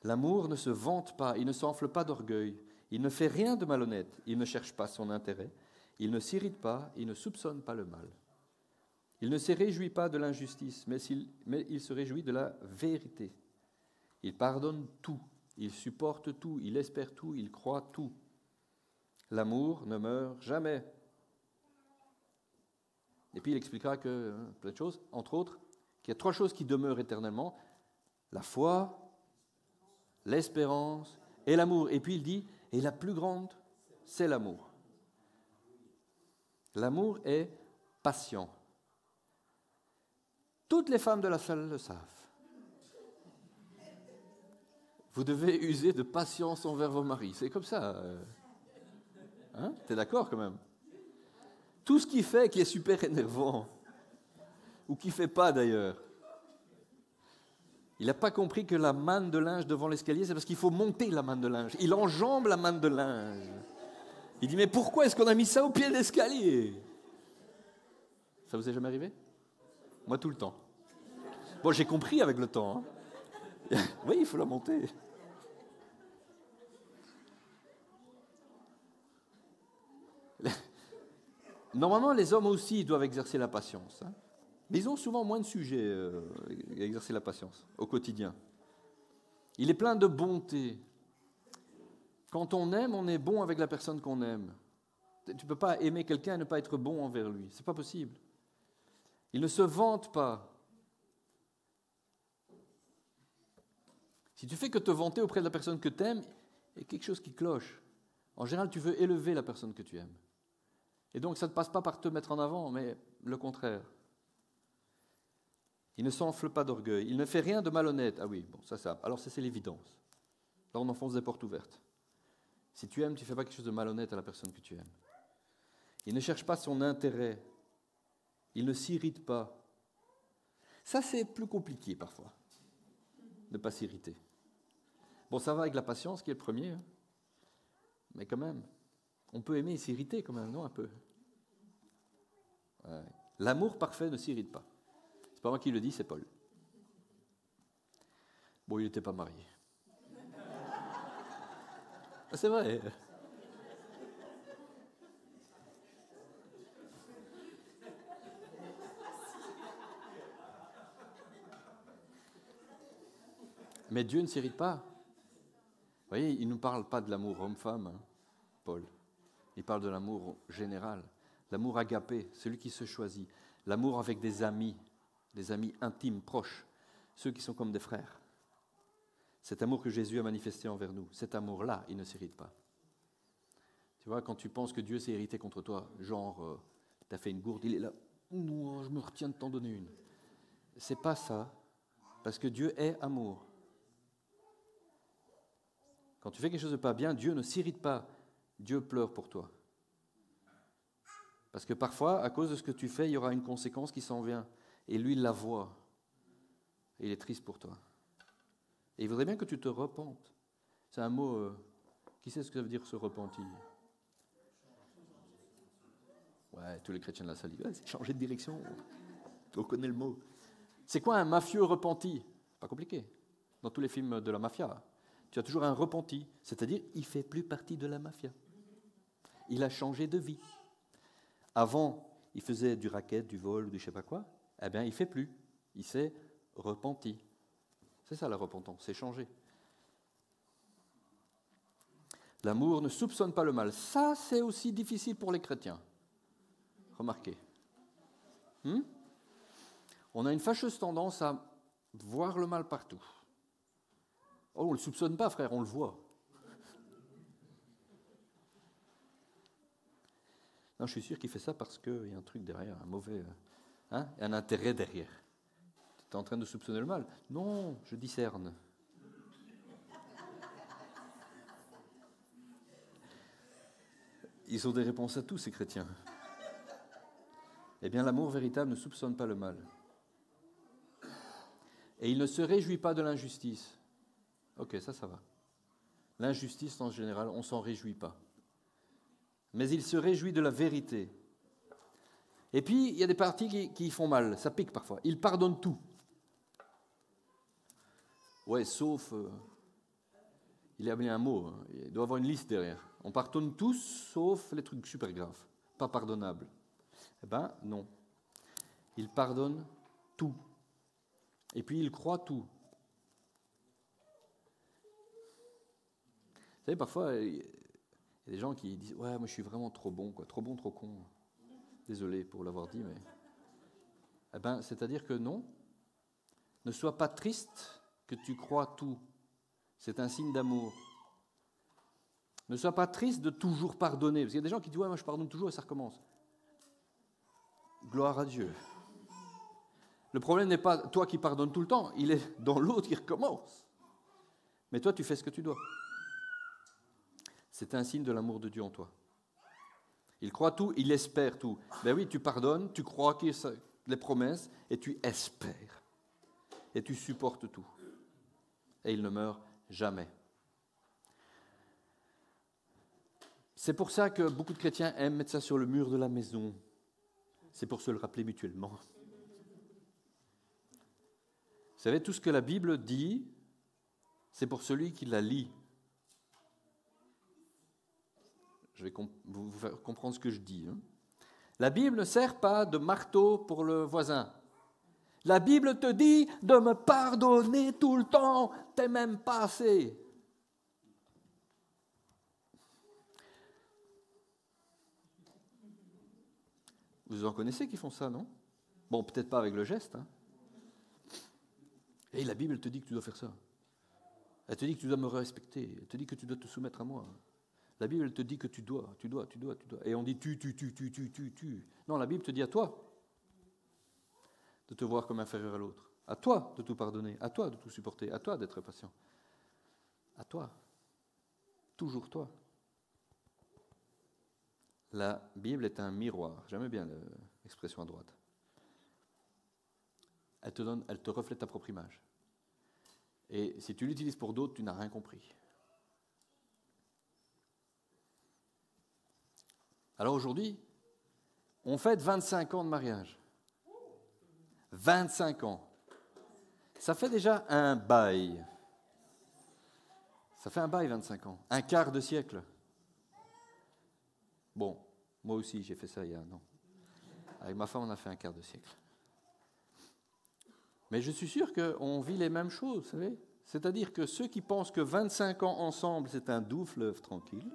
L'amour ne se vante pas, il ne s'enfle pas d'orgueil. Il ne fait rien de malhonnête, il ne cherche pas son intérêt. Il ne s'irrite pas, il ne soupçonne pas le mal. Il ne se réjouit pas de l'injustice, mais il se réjouit de la vérité. Il pardonne tout, il supporte tout, il espère tout, il croit tout. L'amour ne meurt jamais. Et puis il expliquera que plein de choses, entre autres, qu'il y a 3 choses qui demeurent éternellement, la foi, l'espérance et l'amour. Et puis il dit, et la plus grande, c'est l'amour. L'amour est patient. Toutes les femmes de la salle le savent. Vous devez user de patience envers vos maris. C'est comme ça. Hein ? T'es d'accord quand même ? Tout ce qu'il fait qui est super énervant, ou qui ne fait pas d'ailleurs. Il n'a pas compris que la manne de linge devant l'escalier, c'est parce qu'il faut monter la manne de linge. Il enjambe la manne de linge. Il dit, mais pourquoi est-ce qu'on a mis ça au pied de l'escalier ? Ça vous est jamais arrivé ? Moi, tout le temps. Bon, j'ai compris avec le temps. Hein. Oui, il faut la monter. Normalement, les hommes aussi doivent exercer la patience. Hein. Mais ils ont souvent moins de sujets à exercer la patience au quotidien. Il est plein de bonté. Quand on aime, on est bon avec la personne qu'on aime. Tu ne peux pas aimer quelqu'un et ne pas être bon envers lui. Ce n'est pas possible. Il ne se vante pas. Si tu fais que te vanter auprès de la personne que tu aimes, il y a quelque chose qui cloche. En général, tu veux élever la personne que tu aimes. Et donc, ça ne passe pas par te mettre en avant, mais le contraire. Il ne s'enfle pas d'orgueil. Il ne fait rien de malhonnête. Ah oui, bon, ça. Alors, ça, c'est l'évidence. Là, on enfonce des portes ouvertes. Si tu aimes, tu ne fais pas quelque chose de malhonnête à la personne que tu aimes. Il ne cherche pas son intérêt. Il ne s'irrite pas. Ça, c'est plus compliqué parfois, de ne pas s'irriter. Bon, ça va avec la patience qui est le premier, hein. Mais quand même, on peut aimer et s'irriter quand même, non, un peu. Ouais. L'amour parfait ne s'irrite pas. C'est pas moi qui le dis, c'est Paul. Bon, il n'était pas marié. C'est vrai. Mais Dieu ne s'irrite pas. Vous voyez, il ne nous parle pas de l'amour homme-femme, hein, Paul. Il parle de l'amour général, l'amour agapé, celui qui se choisit, l'amour avec des amis intimes, proches, ceux qui sont comme des frères. Cet amour que Jésus a manifesté envers nous, cet amour-là, il ne s'irrite pas. Tu vois, quand tu penses que Dieu s'est irrité contre toi, genre, tu as fait une gourde, il est là, je me retiens de t'en donner une. C'est pas ça, parce que Dieu est amour. Quand tu fais quelque chose de pas bien, Dieu ne s'irrite pas. Dieu pleure pour toi. Parce que parfois, à cause de ce que tu fais, il y aura une conséquence qui s'en vient. Et lui, il la voit. Et il est triste pour toi. Et il voudrait bien que tu te repentes. C'est un mot... qui sait ce que ça veut dire se repentir? Ouais, tous les chrétiens de la salle, c'est changer de direction. On connaît le mot. C'est quoi un mafieux repenti? Pas compliqué. Dans tous les films de la mafia, tu as toujours un repenti, c'est-à-dire il ne fait plus partie de la mafia. Il a changé de vie. Avant, il faisait du racket, du vol, du je ne sais pas quoi. Eh bien, il ne fait plus. Il s'est repenti. C'est ça la repentance, c'est changer. L'amour ne soupçonne pas le mal. Ça, c'est aussi difficile pour les chrétiens. Remarquez. On a une fâcheuse tendance à voir le mal partout. Oh, on ne le soupçonne pas, frère, on le voit. Non, je suis sûr qu'il fait ça parce qu'il y a un truc derrière, un mauvais... un intérêt derrière. Tu es en train de soupçonner le mal? Non, je discerne. Ils ont des réponses à tout, ces chrétiens. Eh bien, l'amour véritable ne soupçonne pas le mal. Et il ne se réjouit pas de l'injustice. Ok, ça va. L'injustice, en général, on ne s'en réjouit pas. Mais il se réjouit de la vérité. Et puis, il y a des parties qui font mal, ça pique parfois. Il pardonne tout. Ouais, sauf... il y a bien un mot, hein, il doit y avoir une liste derrière. On pardonne tous, sauf les trucs super graves, pas pardonnables. Eh bien, non. Il pardonne tout. Et puis, il croit tout. Vous savez, parfois, il y a des gens qui disent « Ouais, moi, je suis vraiment trop bon, quoi, trop bon, trop con. » Désolé pour l'avoir dit, mais... Eh bien, c'est-à-dire que non. Ne sois pas triste que tu crois tout. C'est un signe d'amour. Ne sois pas triste de toujours pardonner. Parce qu'il y a des gens qui disent « Ouais, moi, je pardonne toujours et ça recommence. » Gloire à Dieu. Le problème n'est pas toi qui pardonnes tout le temps, il est dans l'autre qui recommence. Mais toi, tu fais ce que tu dois. C'est un signe de l'amour de Dieu en toi. Il croit tout, il espère tout. Ben oui, tu pardonnes, tu crois qu'il y a les promesses, et tu espères. Et tu supportes tout. Et il ne meurt jamais. C'est pour ça que beaucoup de chrétiens aiment mettre ça sur le mur de la maison. C'est pour se le rappeler mutuellement. Vous savez, tout ce que la Bible dit, c'est pour celui qui la lit. Je vais vous faire comprendre ce que je dis. La Bible ne sert pas de marteau pour le voisin. La Bible te dit de me pardonner tout le temps, t'es même pas assez. Vous en connaissez qui font ça, non? Bon, peut-être pas avec le geste. Et la Bible te dit que tu dois faire ça. Elle te dit que tu dois me respecter. Elle te dit que tu dois te soumettre à moi. La Bible elle te dit que tu dois. Et on dit tu. Non, la Bible te dit à toi de te voir comme inférieur à l'autre. À toi de tout pardonner. À toi de tout supporter. À toi d'être patient. À toi. Toujours toi. La Bible est un miroir. J'aime bien l'expression à droite. Elle te reflète ta propre image. Et si tu l'utilises pour d'autres, tu n'as rien compris. Alors aujourd'hui, on fête 25 ans de mariage. 25 ans. Ça fait déjà un bail. Ça fait un bail, 25 ans. Un quart de siècle. Bon, moi aussi, j'ai fait ça il y a un an. Avec ma femme, on a fait un quart de siècle. Mais je suis sûr qu'on vit les mêmes choses, vous savez. C'est-à-dire que ceux qui pensent que 25 ans ensemble, c'est un doux fleuve tranquille.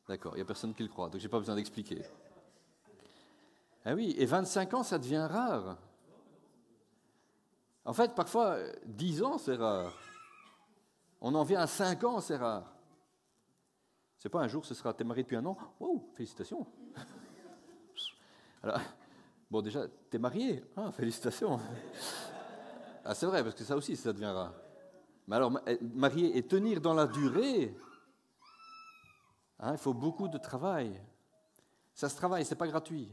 D'accord, il n'y a personne qui le croit, donc je n'ai pas besoin d'expliquer. Ah oui, et 25 ans, ça devient rare. En fait, parfois, 10 ans, c'est rare. On en vient à 5 ans, c'est rare. C'est pas un jour, ce sera, t'es marié depuis un an, wow, félicitations. Alors, bon, déjà, t'es marié, félicitations. Ah, c'est vrai, parce que ça aussi, ça devient rare. Mais alors, marié et tenir dans la durée, il faut beaucoup de travail. Ça se travaille, c'est pas gratuit.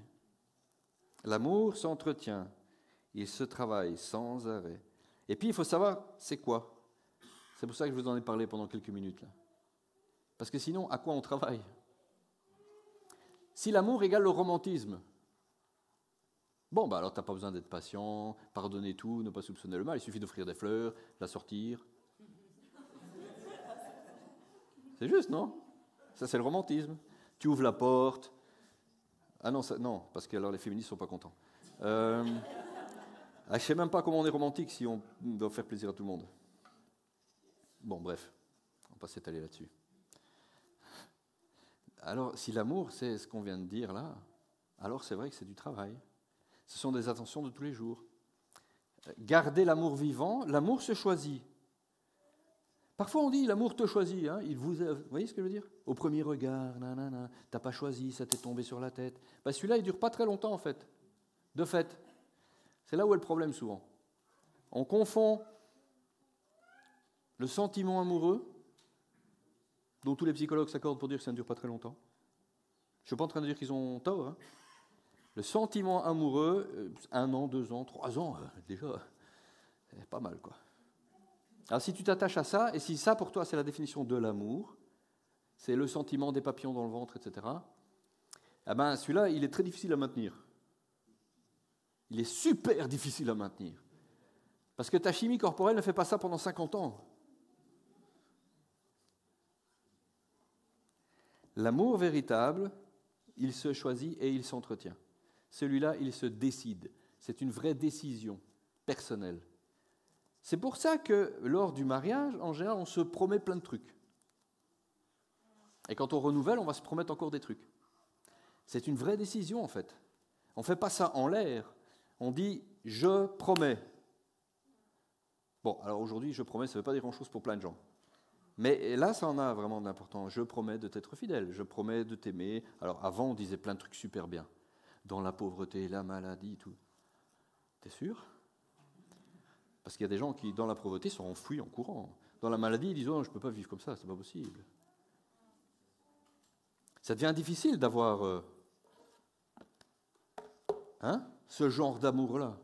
L'amour s'entretient, il se travaille sans arrêt. Et puis, il faut savoir, c'est quoi. C'est pour ça que je vous en ai parlé pendant quelques minutes, là. Parce que sinon, à quoi on travaille? Si l'amour égale le romantisme, bon, bah alors tu n'as pas besoin d'être patient, pardonner tout, ne pas soupçonner le mal, il suffit d'offrir des fleurs, la sortir. C'est juste, non? Ça, c'est le romantisme. Tu ouvres la porte. Ah non, non, parce que alors les féministes ne sont pas contents. Je ne sais même pas comment on est romantique si on doit faire plaisir à tout le monde. Bon, bref, on va pas s'étaler là-dessus. Alors, si l'amour, c'est ce qu'on vient de dire là, alors c'est vrai que c'est du travail. Ce sont des attentions de tous les jours. Garder l'amour vivant, l'amour se choisit. Parfois on dit l'amour te choisit, il vous voyez ce que je veux dire? Au premier regard, t'as pas choisi, ça t'est tombé sur la tête. Ben celui-là, il dure pas très longtemps en fait. De fait, c'est là où est le problème souvent. On confond le sentiment amoureux, dont tous les psychologues s'accordent pour dire que ça ne dure pas très longtemps. Je ne suis pas en train de dire qu'ils ont tort. Le sentiment amoureux, 1 an, 2 ans, 3 ans, déjà, c'est pas mal, quoi. Alors si tu t'attaches à ça, et si ça pour toi c'est la définition de l'amour, c'est le sentiment des papillons dans le ventre, etc., eh ben celui-là, il est très difficile à maintenir. Il est super difficile à maintenir. Parce que ta chimie corporelle ne fait pas ça pendant 50 ans. L'amour véritable, il se choisit et il s'entretient. Celui-là, il se décide. C'est une vraie décision personnelle. C'est pour ça que lors du mariage, en général, on se promet plein de trucs. Et quand on renouvelle, on va se promettre encore des trucs. C'est une vraie décision, en fait. On ne fait pas ça en l'air. On dit « je promets ». Bon, alors aujourd'hui, « je promets », ça ne veut pas dire grand-chose pour plein de gens. Mais là, ça en a vraiment d'important. Je promets de t'être fidèle, je promets de t'aimer. Alors avant, on disait plein de trucs super bien. Dans la pauvreté, la maladie, tout. T'es sûr? Parce qu'il y a des gens qui, dans la pauvreté, sont enfuis en courant. Dans la maladie, ils disent « oh, je ne peux pas vivre comme ça, c'est pas possible ». Ça devient difficile d'avoir ce genre d'amour-là.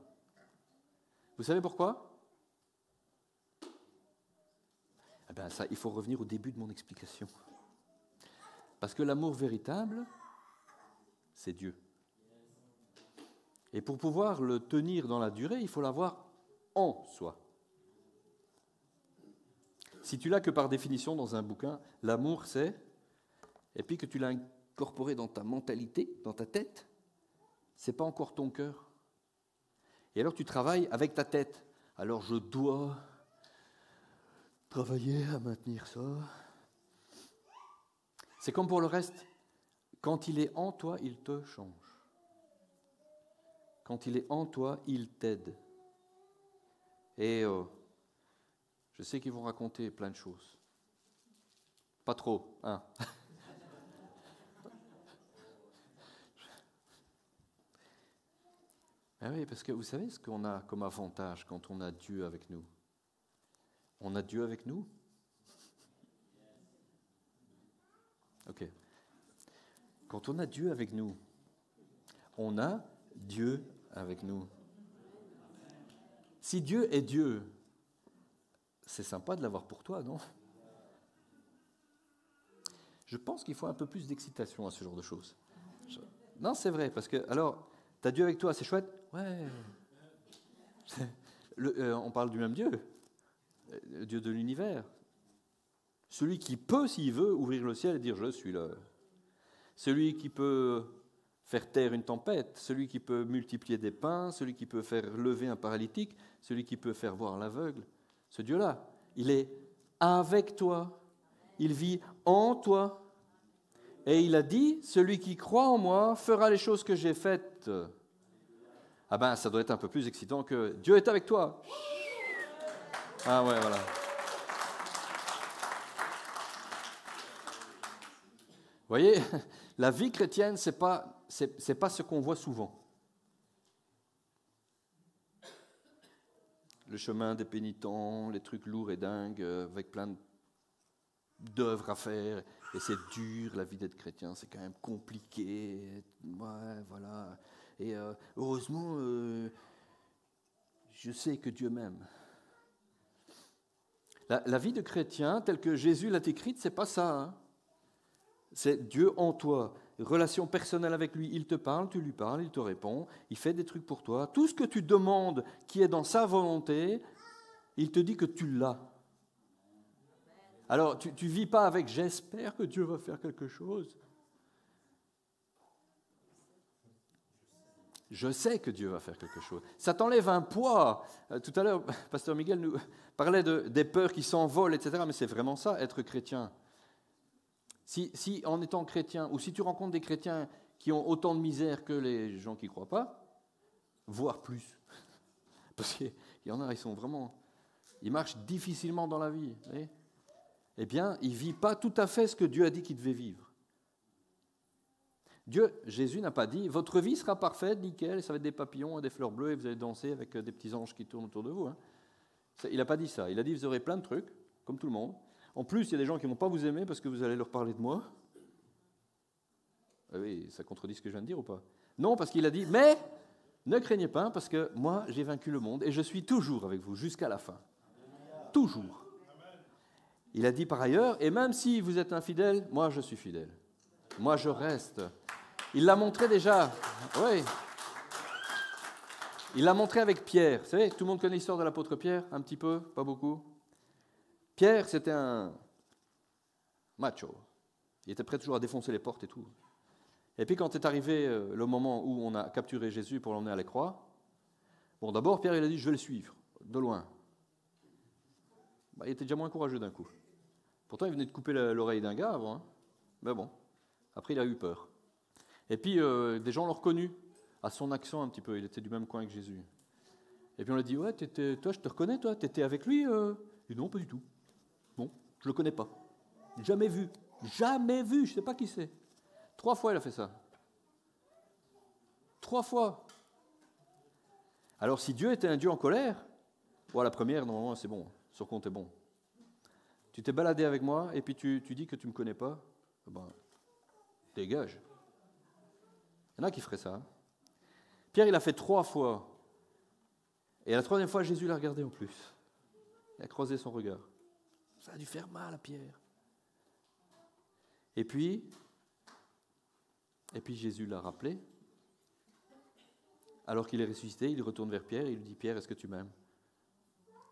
Vous savez pourquoi? Eh bien, ça, il faut revenir au début de mon explication. Parce que l'amour véritable, c'est Dieu. Et pour pouvoir le tenir dans la durée, il faut l'avoir en soi. Si tu l'as que par définition dans un bouquin, l'amour c'est, et puis que tu l'as incorporé dans ta mentalité, dans ta tête, c'est pas encore ton cœur. Et alors tu travailles avec ta tête. Alors je dois travailler à maintenir ça. C'est comme pour le reste. Quand il est en toi, il te change. Quand il est en toi, il t'aide. Et je sais qu'ils vont raconter plein de choses. Pas trop, hein. Ah oui, parce que vous savez ce qu'on a comme avantage quand on a Dieu avec nous? On a Dieu avec nous? Ok. Quand on a Dieu avec nous, on a Dieu avec nous. Si Dieu est Dieu, c'est sympa de l'avoir pour toi, non? Je pense qu'il faut un peu plus d'excitation à ce genre de choses. Non, c'est vrai, parce que, alors, t'as Dieu avec toi, c'est chouette? Ouais. On parle du même Dieu, le Dieu de l'univers. Celui qui peut, s'il veut, ouvrir le ciel et dire « je suis là ». Celui qui peut faire taire une tempête, celui qui peut multiplier des pains, celui qui peut faire lever un paralytique, celui qui peut faire voir l'aveugle. Ce Dieu-là, il est avec toi, il vit en toi. Et il a dit, celui qui croit en moi fera les choses que j'ai faites. Ah ben, ça doit être un peu plus excitant que Dieu est avec toi. Ah ouais, voilà. Vous voyez, la vie chrétienne, c'est pas ce qu'on voit souvent. Le chemin des pénitents, les trucs lourds et dingues, avec plein d'œuvres à faire, et c'est dur, la vie d'être chrétien, c'est quand même compliqué. Ouais, voilà. Et heureusement, je sais que Dieu m'aime. La vie de chrétien, telle que Jésus l'a écrite, c'est pas ça, hein. C'est Dieu en toi, relation personnelle avec lui. Il te parle, tu lui parles, il te répond, il fait des trucs pour toi. Tout ce que tu demandes qui est dans sa volonté, il te dit que tu l'as. Alors, tu ne vis pas avec « j'espère que Dieu va faire quelque chose ». Je sais que Dieu va faire quelque chose. Ça t'enlève un poids. Tout à l'heure, Pasteur Miguel nous parlait des peurs qui s'envolent, etc. Mais c'est vraiment ça, être chrétien. Si en étant chrétien, ou si tu rencontres des chrétiens qui ont autant de misère que les gens qui ne croient pas, voire plus, parce qu'il y en a, ils marchent difficilement dans la vie, eh bien, ils ne vivent pas tout à fait ce que Dieu a dit qu'ils devaient vivre. Jésus n'a pas dit, votre vie sera parfaite, nickel, ça va être des papillons et des fleurs bleues, et vous allez danser avec des petits anges qui tournent autour de vous. Hein. Il n'a pas dit ça, il a dit, vous aurez plein de trucs, comme tout le monde. En plus, il y a des gens qui ne vont pas vous aimer parce que vous allez leur parler de moi. Ah oui, ça contredit ce que je viens de dire ou pas? Non, parce qu'il a dit, mais ne craignez pas, parce que moi, j'ai vaincu le monde et je suis toujours avec vous jusqu'à la fin. Toujours. Il a dit par ailleurs, et même si vous êtes infidèle, moi, je suis fidèle. Moi, je reste. Il l'a montré déjà. Oui. Il l'a montré avec Pierre. Vous savez, tout le monde connaît l'histoire de l'apôtre Pierre, un petit peu, pas beaucoup. Pierre, c'était un macho. Il était prêt toujours à défoncer les portes et tout. Et puis quand est arrivé le moment où on a capturé Jésus pour l'emmener à la croix, bon, d'abord, Pierre, il a dit, je vais le suivre, de loin. Il était déjà moins courageux d'un coup. Pourtant, il venait de couper l'oreille d'un gars avant. Hein. Mais bon, après, il a eu peur. Et puis, des gens l'ont reconnu, à son accent un petit peu. Il était du même coin que Jésus. Et puis on lui a dit, ouais, toi, je te reconnais, toi, tu étais avec lui Il dit, non, pas du tout. Bon, je ne le connais pas. Jamais vu, je ne sais pas qui c'est. 3 fois, il a fait ça. 3 fois. Alors, si Dieu était un Dieu en colère, la première, normalement, c'est bon, son compte est bon. Tu t'es baladé avec moi, et puis tu dis que tu ne me connais pas, dégage. Il y en a qui feraient ça. Hein. Pierre, il a fait 3 fois. Et la 3e fois, Jésus l'a regardé en plus. Il a croisé son regard. Ça a dû faire mal à Pierre. Et puis Jésus l'a rappelé. Alors qu'il est ressuscité, il retourne vers Pierre et il lui dit, Pierre, est-ce que tu m'aimes?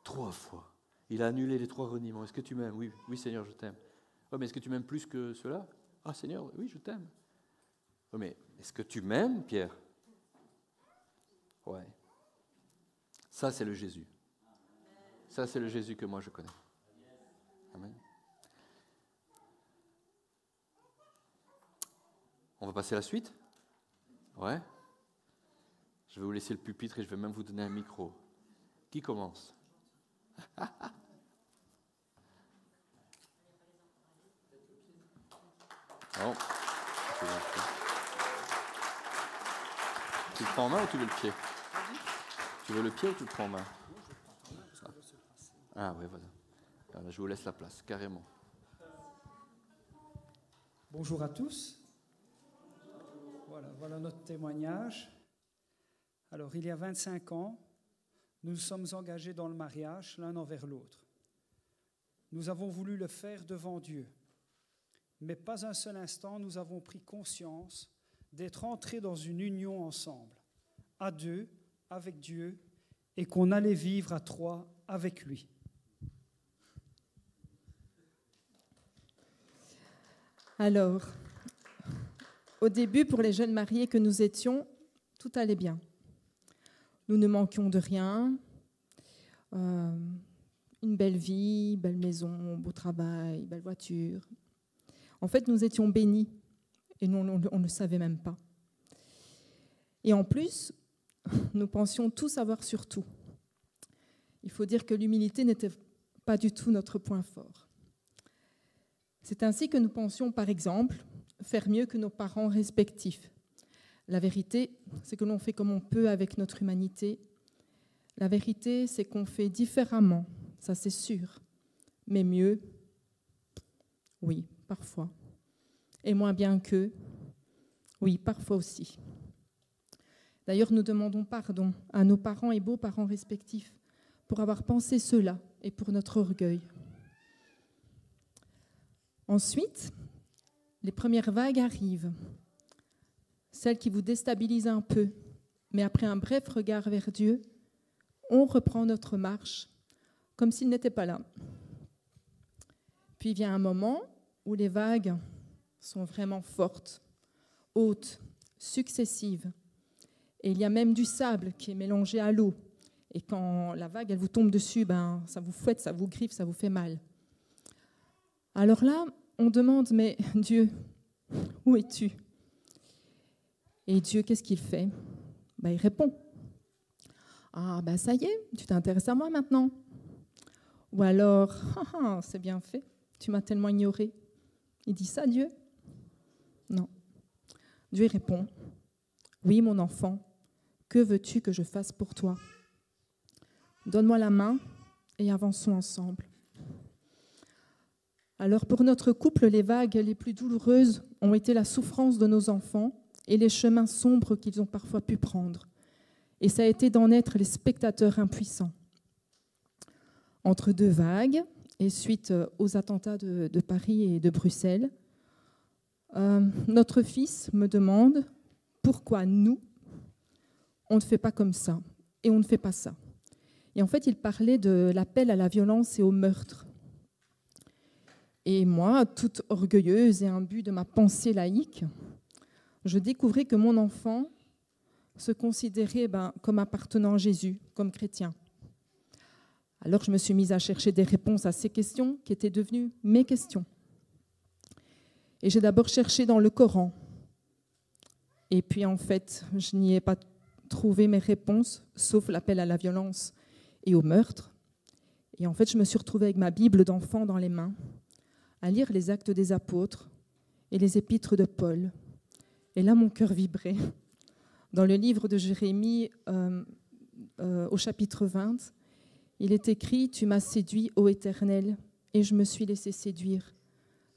3 fois. Il a annulé les 3 reniements. Est-ce que tu m'aimes? Oui, oui Seigneur, je t'aime. Oh, mais est-ce que tu m'aimes plus que cela? Ah Seigneur, oui, je t'aime. Oh, mais est-ce que tu m'aimes, Pierre? Ouais. Ça, c'est le Jésus. Ça, c'est le Jésus que moi, je connais. Amen. On va passer à la suite? Ouais. Je vais vous laisser le pupitre et je vais même vous donner un micro. Qui commence? Oh. Tu le prends en main ou tu veux le pied? Tu veux le pied ou tu le prends en main? Ah oui, voilà. Alors, je vous laisse la place, carrément. Bonjour à tous. Voilà notre témoignage. Alors, il y a 25 ans, nous nous sommes engagés dans le mariage l'un envers l'autre. Nous avons voulu le faire devant Dieu, mais pas un seul instant nous avons pris conscience d'être entrés dans une union ensemble, à deux, avec Dieu, et qu'on allait vivre à trois avec lui. Alors, au début, pour les jeunes mariés que nous étions, tout allait bien. Nous ne manquions de rien, une belle vie, belle maison, beau travail, belle voiture. En fait, nous étions bénis et nous, on ne le savait même pas. Et en plus, nous pensions tout savoir sur tout. Il faut dire que l'humilité n'était pas du tout notre point fort. C'est ainsi que nous pensions, par exemple, faire mieux que nos parents respectifs. La vérité, c'est que l'on fait comme on peut avec notre humanité. La vérité, c'est qu'on fait différemment, ça c'est sûr. Mais mieux, oui, parfois. Et moins bien qu'eux, oui, parfois aussi. D'ailleurs, nous demandons pardon à nos parents et beaux-parents respectifs pour avoir pensé cela et pour notre orgueil. Ensuite, les premières vagues arrivent, celles qui vous déstabilisent un peu, mais après un bref regard vers Dieu, on reprend notre marche comme s'il n'était pas là. Puis vient un moment où les vagues sont vraiment fortes, hautes, successives, et il y a même du sable qui est mélangé à l'eau. Et quand la vague elle vous tombe dessus, ça vous fouette, ça vous griffe, ça vous fait mal. Alors là, on demande, mais Dieu, où es-tu ? Et Dieu, qu'est-ce qu'il fait ? Il répond. Ah, ça y est, tu t'intéresses à moi maintenant. Ou alors, c'est bien fait, tu m'as tellement ignoré. Il dit ça, Dieu ? Non. Dieu répond, oui, mon enfant, que veux-tu que je fasse pour toi ? Donne-moi la main et avançons ensemble. Alors pour notre couple, les vagues les plus douloureuses ont été la souffrance de nos enfants et les chemins sombres qu'ils ont parfois pu prendre. Et ça a été d'en être les spectateurs impuissants. Entre deux vagues, et suite aux attentats de Paris et de Bruxelles, notre fils me demande pourquoi nous, on ne fait pas comme ça et on ne fait pas ça. Et en fait, il parlait de l'appel à la violence et au meurtre. Et moi, toute orgueilleuse et imbue de ma pensée laïque, je découvrais que mon enfant se considérait comme appartenant à Jésus, comme chrétien. Alors je me suis mise à chercher des réponses à ces questions qui étaient devenues mes questions. Et j'ai d'abord cherché dans le Coran. Et puis en fait, je n'y ai pas trouvé mes réponses, sauf l'appel à la violence et au meurtre. Et en fait, je me suis retrouvée avec ma Bible d'enfant dans les mains, à lire les Actes des Apôtres et les Épîtres de Paul. Et là, mon cœur vibrait. Dans le livre de Jérémie, au chapitre 20, il est écrit « Tu m'as séduit, ô Éternel, et je me suis laissé séduire.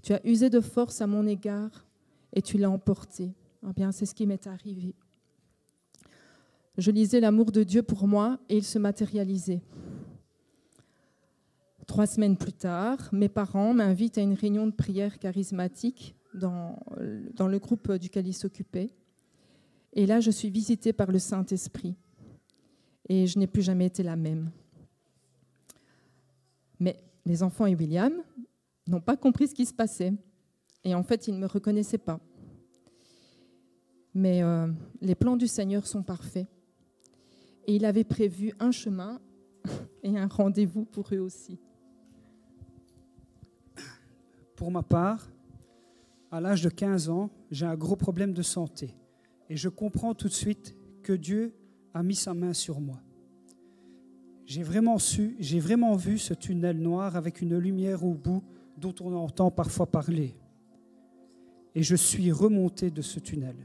Tu as usé de force à mon égard, et tu l'as emporté. » Eh bien, c'est ce qui m'est arrivé. Je lisais l'amour de Dieu pour moi, et il se matérialisait. 3 semaines plus tard, mes parents m'invitent à une réunion de prière charismatique dans le groupe duquel ils s'occupaient. Et là, je suis visitée par le Saint-Esprit. Et je n'ai plus jamais été la même. Mais les enfants et William n'ont pas compris ce qui se passait. Et en fait, ils ne me reconnaissaient pas. Mais les plans du Seigneur sont parfaits. Et il avait prévu un chemin et un rendez-vous pour eux aussi. Pour ma part, à l'âge de 15 ans, j'ai un gros problème de santé. Et je comprends tout de suite que Dieu a mis sa main sur moi. J'ai vraiment vu ce tunnel noir avec une lumière au bout dont on entend parfois parler. Et je suis remonté de ce tunnel.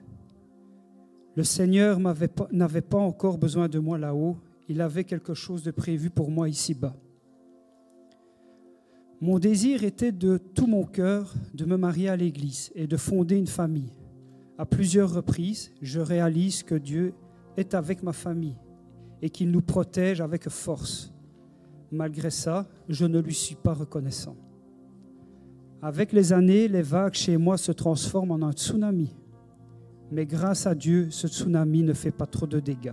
Le Seigneur n'avait pas encore besoin de moi là-haut. Il avait quelque chose de prévu pour moi ici-bas. Mon désir était de tout mon cœur de me marier à l'Église et de fonder une famille. À plusieurs reprises, je réalise que Dieu est avec ma famille et qu'il nous protège avec force. Malgré ça, je ne lui suis pas reconnaissant. Avec les années, les vagues chez moi se transforment en un tsunami. Mais grâce à Dieu, ce tsunami ne fait pas trop de dégâts.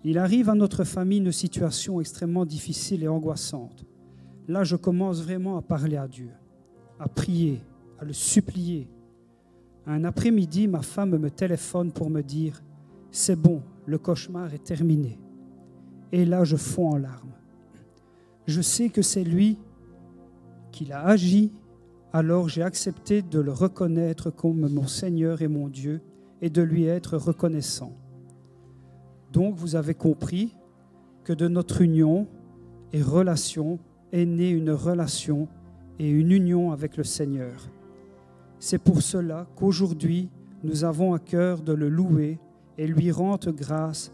Il arrive à notre famille une situation extrêmement difficile et angoissante. Là, je commence vraiment à parler à Dieu, à prier, à le supplier. Un après-midi, ma femme me téléphone pour me dire « C'est bon, le cauchemar est terminé ». Et là, je fonds en larmes. Je sais que c'est lui qui a agi, alors j'ai accepté de le reconnaître comme mon Seigneur et mon Dieu et de lui être reconnaissant. Donc, vous avez compris que de notre union et relation est née une relation et une union avec le Seigneur. C'est pour cela qu'aujourd'hui, nous avons à cœur de le louer et lui rendre grâce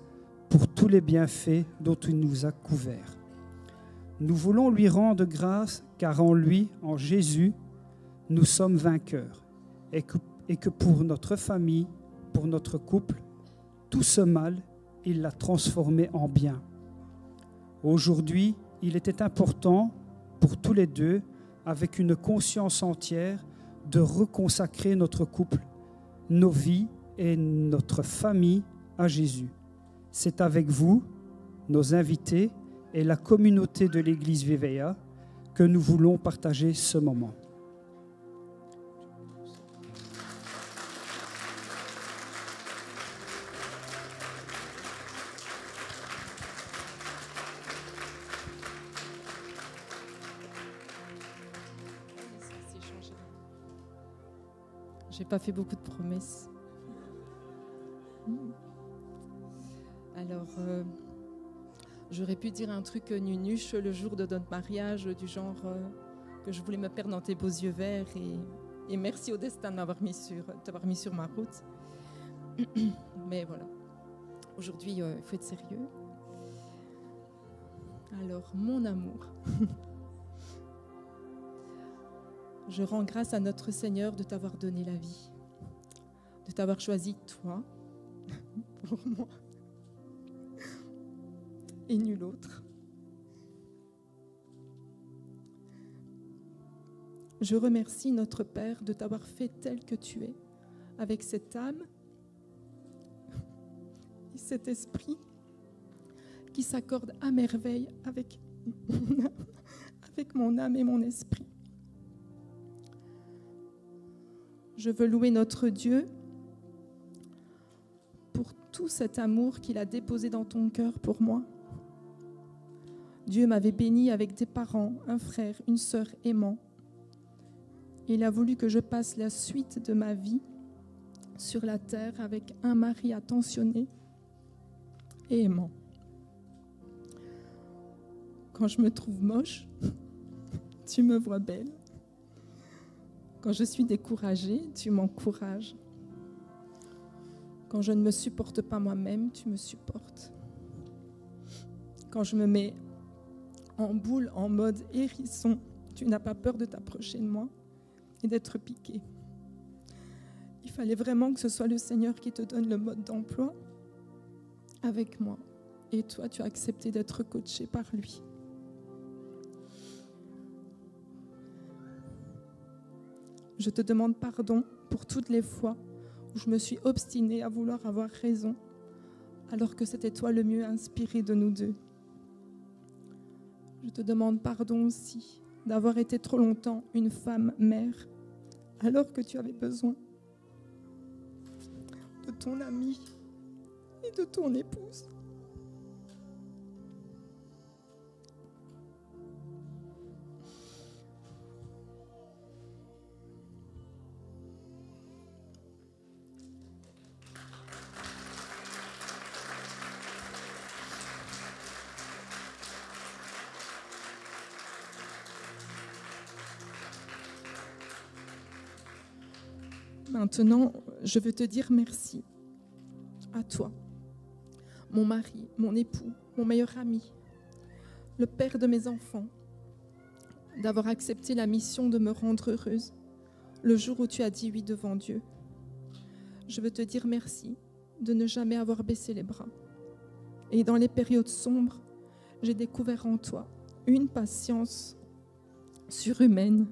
pour tous les bienfaits dont il nous a couverts. Nous voulons lui rendre grâce car en lui, en Jésus, nous sommes vainqueurs et que pour notre famille, pour notre couple, tout ce mal, il l'a transformé en bien. Aujourd'hui, il était important pour tous les deux, avec une conscience entière, de reconsacrer notre couple, nos vies et notre famille à Jésus. C'est avec vous, nos invités et la communauté de l'Église Vivea que nous voulons partager ce moment. J'ai pas fait beaucoup de promesses. Alors, j'aurais pu dire un truc nunuche le jour de notre mariage, du genre que je voulais me perdre dans tes beaux yeux verts et merci au destin de t'avoir mis sur ma route. Mais voilà, aujourd'hui, il faut être sérieux. Alors, mon amour, je rends grâce à notre Seigneur de t'avoir donné la vie, de t'avoir choisi toi pour moi et nul autre. Je remercie notre Père de t'avoir fait tel que tu es, avec cette âme et cet esprit qui s'accorde à merveille avec mon âme et mon esprit. Je veux louer notre Dieu pour tout cet amour qu'il a déposé dans ton cœur pour moi. Dieu m'avait béni avec des parents, un frère, une sœur aimants. Il a voulu que je passe la suite de ma vie sur la terre avec un mari attentionné et aimant. Quand je me trouve moche, tu me vois belle. Quand je suis découragée, tu m'encourages. Quand je ne me supporte pas moi-même, tu me supportes. Quand je me mets en boule, en mode hérisson, tu n'as pas peur de t'approcher de moi et d'être piqué. Il fallait vraiment que ce soit le Seigneur qui te donne le mode d'emploi avec moi. Et toi, tu as accepté d'être coaché par lui. Je te demande pardon pour toutes les fois où je me suis obstinée à vouloir avoir raison, alors que c'était toi le mieux inspiré de nous deux. Je te demande pardon aussi d'avoir été trop longtemps une femme mère, alors que tu avais besoin de ton ami et de ton épouse. Maintenant, je veux te dire merci à toi, mon mari, mon époux, mon meilleur ami, le père de mes enfants, d'avoir accepté la mission de me rendre heureuse le jour où tu as dit oui devant Dieu. Je veux te dire merci de ne jamais avoir baissé les bras Et dans les périodes sombres, j'ai découvert en toi une patience surhumaine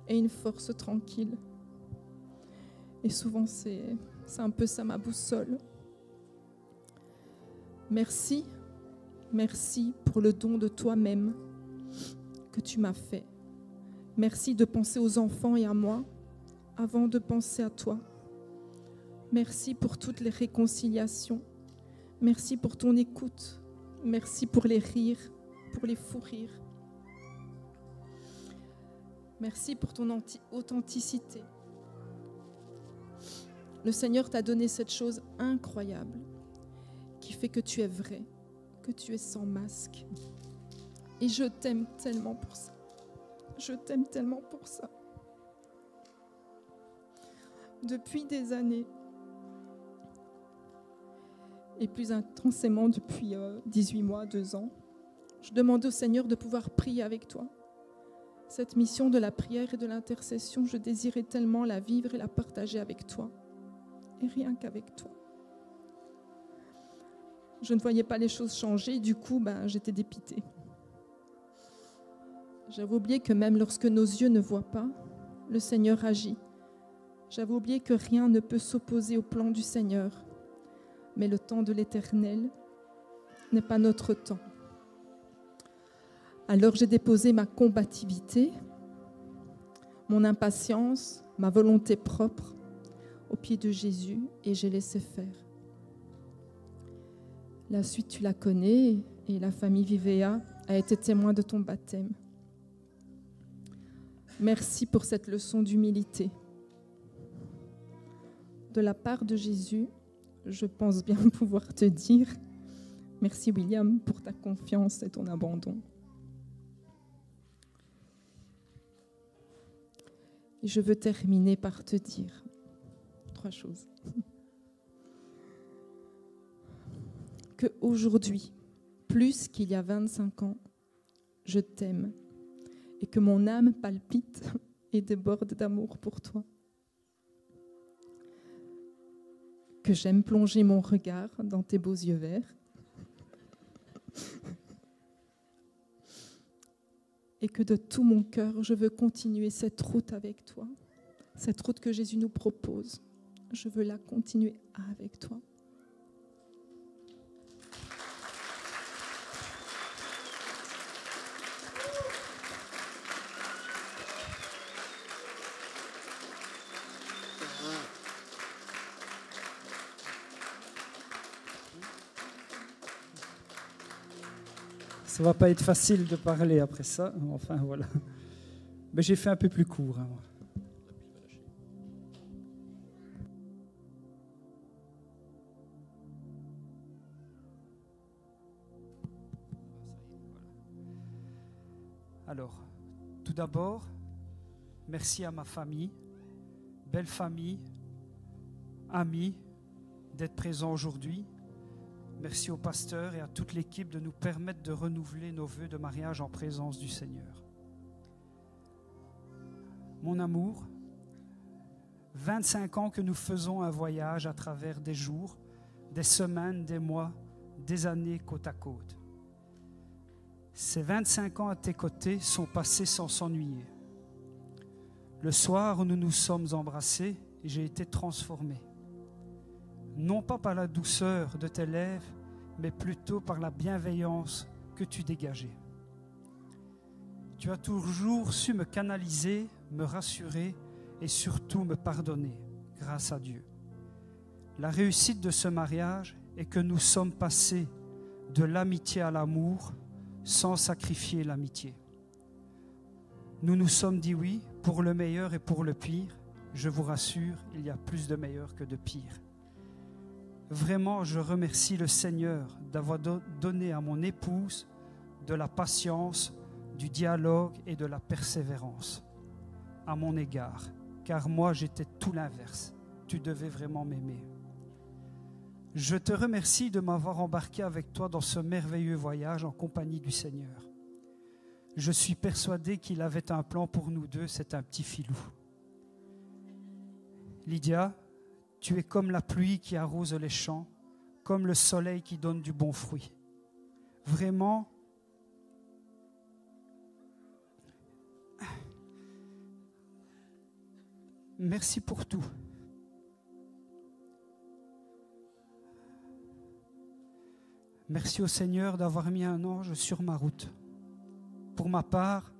et une force tranquille. Et souvent, c'est un peu ça ma boussole. Merci, merci pour le don de toi-même que tu m'as fait. Merci de penser aux enfants et à moi avant de penser à toi. Merci pour toutes les réconciliations. Merci pour ton écoute. Merci pour les rires, pour les fous rires. Merci pour ton authenticité. Le Seigneur t'a donné cette chose incroyable qui fait que tu es vrai, que tu es sans masque. Et je t'aime tellement pour ça. Je t'aime tellement pour ça. Depuis des années, et plus intensément depuis 18 mois, 2 ans, je demande au Seigneur de pouvoir prier avec toi. Cette mission de la prière et de l'intercession, je désirais tellement la vivre et la partager avec toi. Et rien qu'avec toi. Je ne voyais pas les choses changer, du coup, j'étais dépitée. J'avais oublié que même lorsque nos yeux ne voient pas, le Seigneur agit. J'avais oublié que rien ne peut s'opposer au plan du Seigneur. Mais le temps de l'Éternel n'est pas notre temps. Alors j'ai déposé ma combativité, mon impatience, ma volonté propre aux pieds de Jésus et j'ai laissé faire. La suite, tu la connais et la famille Vivea a été témoin de ton baptême. Merci pour cette leçon d'humilité. De la part de Jésus, je pense bien pouvoir te dire merci William pour ta confiance et ton abandon. Et je veux terminer par te dire 3 choses. Qu'aujourd'hui, plus qu'il y a 25 ans, je t'aime et que mon âme palpite et déborde d'amour pour toi. Que j'aime plonger mon regard dans tes beaux yeux verts. Et que de tout mon cœur, je veux continuer cette route avec toi. Cette route que Jésus nous propose. Je veux la continuer avec toi. Ça ne va pas être facile de parler après ça. Enfin, voilà. Mais j'ai fait un peu plus court. Hein. Alors, tout d'abord, merci à ma famille, belle famille, amis, d'être présents aujourd'hui. Merci au pasteur et à toute l'équipe de nous permettre de renouveler nos vœux de mariage en présence du Seigneur. Mon amour, 25 ans que nous faisons un voyage à travers des jours, des semaines, des mois, des années côte à côte. Ces 25 ans à tes côtés sont passés sans s'ennuyer. Le soir où nous nous sommes embrassés, j'ai été transformé. Non pas par la douceur de tes lèvres, mais plutôt par la bienveillance que tu dégageais. Tu as toujours su me canaliser, me rassurer et surtout me pardonner, grâce à Dieu. La réussite de ce mariage est que nous sommes passés de l'amitié à l'amour sans sacrifier l'amitié. Nous nous sommes dit oui pour le meilleur et pour le pire. Je vous rassure, il y a plus de meilleur que de pire. Vraiment, je remercie le Seigneur d'avoir donné à mon épouse de la patience, du dialogue et de la persévérance à mon égard, car moi j'étais tout l'inverse. Tu devais vraiment m'aimer. Je te remercie de m'avoir embarqué avec toi dans ce merveilleux voyage en compagnie du Seigneur. Je suis persuadé qu'il avait un plan pour nous deux, c'est un petit filou. Lydia, tu es comme la pluie qui arrose les champs, comme le soleil qui donne du bon fruit. Vraiment, merci pour tout. Merci au Seigneur d'avoir mis un ange sur ma route. Pour ma part,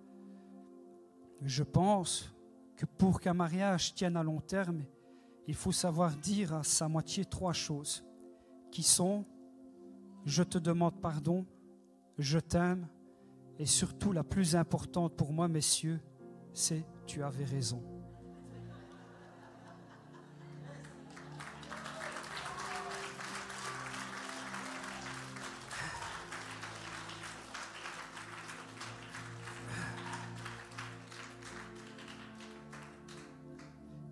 je pense que pour qu'un mariage tienne à long terme, il faut savoir dire à sa moitié 3 choses qui sont « je te demande pardon »,« je t'aime » et surtout la plus importante pour moi, messieurs, c'est « tu avais raison ».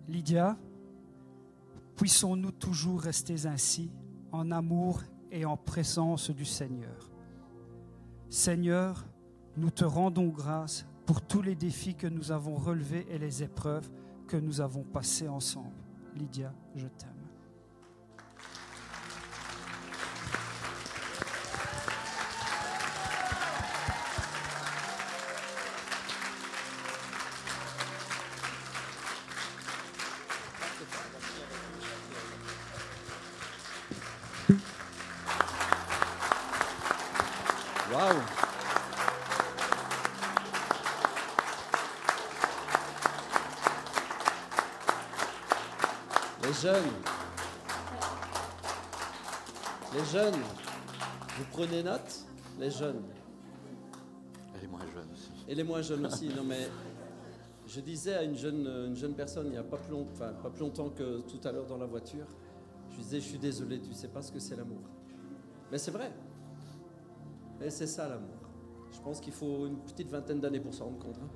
Lydia, puissons-nous toujours rester ainsi, en amour et en présence du Seigneur. Seigneur, nous te rendons grâce pour tous les défis que nous avons relevés et les épreuves que nous avons passées ensemble. Lydia, je t'aime. Waouh! Les jeunes, vous prenez note? Les jeunes. Et les moins jeunes aussi. Et les moins jeunes aussi. Non mais, je disais à une jeune personne il n'y a pas plus longtemps que tout à l'heure dans la voiture, je lui disais, je suis désolé, tu ne sais pas ce que c'est l'amour. Mais c'est vrai. Mais c'est ça l'amour. Je pense qu'il faut une petite vingtaine d'années pour s'en rendre compte. Hein.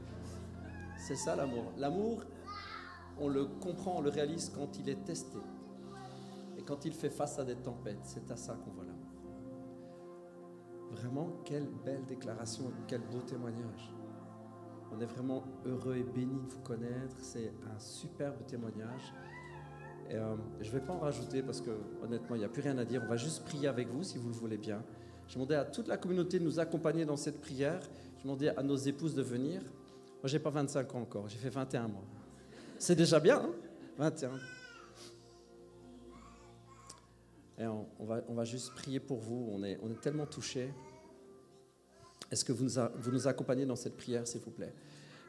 C'est ça l'amour. L'amour, on le comprend, on le réalise quand il est testé. Et quand il fait face à des tempêtes, c'est à ça qu'on voit l'amour. Vraiment, quelle belle déclaration, quel beau témoignage. On est vraiment heureux et bénis de vous connaître. C'est un superbe témoignage. Et, je ne vais pas en rajouter parce que honnêtement, il n'y a plus rien à dire. On va juste prier avec vous si vous le voulez bien. Je demandais à toute la communauté de nous accompagner dans cette prière. Je demandais à nos épouses de venir. Moi, je n'ai pas 25 ans encore, j'ai fait 21 mois. C'est déjà bien, hein? 21. Et on va juste prier pour vous. On est tellement touchés. Est-ce que vous nous accompagnez dans cette prière, s'il vous plaît?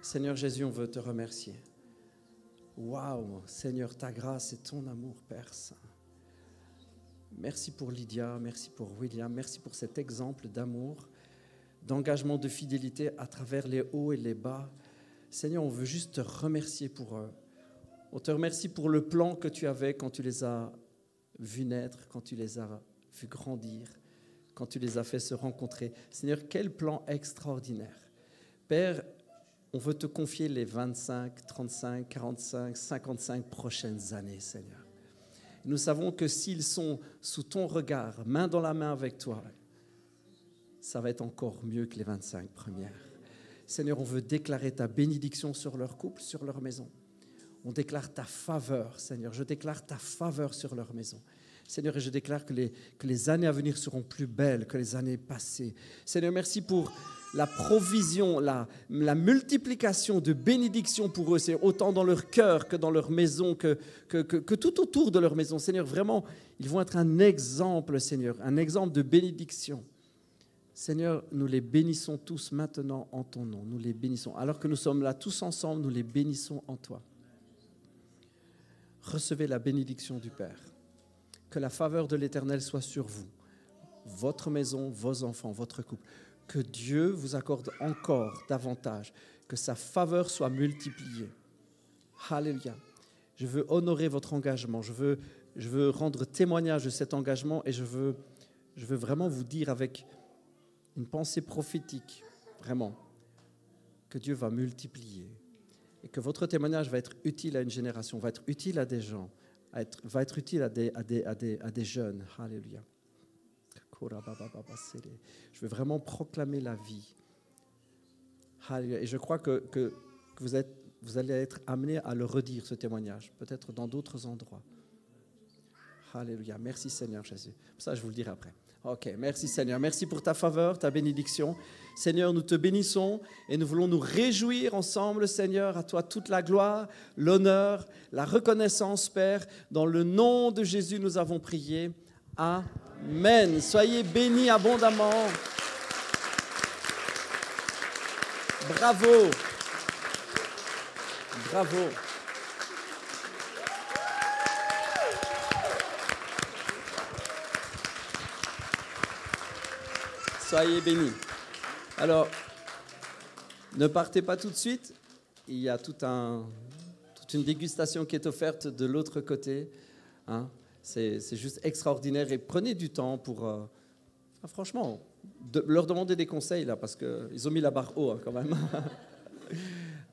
Seigneur Jésus, on veut te remercier. Waouh, Seigneur, ta grâce et ton amour, Père Saint. Merci pour Lydia, merci pour William, merci pour cet exemple d'amour, d'engagement, de fidélité à travers les hauts et les bas. Seigneur, on veut juste te remercier pour eux. On te remercie pour le plan que tu avais quand tu les as vus naître, quand tu les as vus grandir, quand tu les as fait se rencontrer. Seigneur, quel plan extraordinaire. Père, on veut te confier les 25, 35, 45, 55 prochaines années, Seigneur. Nous savons que s'ils sont sous ton regard, main dans la main avec toi, ça va être encore mieux que les 25 premières. Seigneur, on veut déclarer ta bénédiction sur leur couple, sur leur maison. On déclare ta faveur, Seigneur. Je déclare ta faveur sur leur maison. Seigneur, et je déclare que les années à venir seront plus belles que les années passées. Seigneur, merci pour la provision, la multiplication de bénédictions pour eux, c'est autant dans leur cœur que dans leur maison, que tout autour de leur maison. Seigneur, vraiment, ils vont être un exemple, Seigneur, un exemple de bénédiction. Seigneur, nous les bénissons tous maintenant en ton nom. Nous les bénissons. Alors que nous sommes là tous ensemble, nous les bénissons en toi. Recevez la bénédiction du Père. Que la faveur de l'Éternel soit sur vous, votre maison, vos enfants, votre couple. Que Dieu vous accorde encore davantage, que sa faveur soit multipliée. Alléluia. Je veux honorer votre engagement, je veux rendre témoignage de cet engagement et je veux vraiment vous dire avec une pensée prophétique, vraiment, que Dieu va multiplier et que votre témoignage va être utile à une génération, va être utile à des gens, va être utile à des jeunes. Alléluia. Je veux vraiment proclamer la vie. Alléluia. Et je crois que vous allez être amenés à le redire, ce témoignage, peut-être dans d'autres endroits. Alléluia. Merci Seigneur Jésus. Ça, je vous le dirai après. Ok, merci Seigneur. Merci pour ta faveur, ta bénédiction. Seigneur, nous te bénissons et nous voulons nous réjouir ensemble, Seigneur. À toi toute la gloire, l'honneur, la reconnaissance, Père. Dans le nom de Jésus, nous avons prié. Amen. Soyez bénis abondamment. Bravo. Bravo. Soyez bénis. Alors, ne partez pas tout de suite. Il y a toute une dégustation qui est offerte de l'autre côté. Hein. C'est juste extraordinaire. Et prenez du temps pour, franchement, leur demander des conseils, là, parce qu'ils ont mis la barre haut, hein, quand même.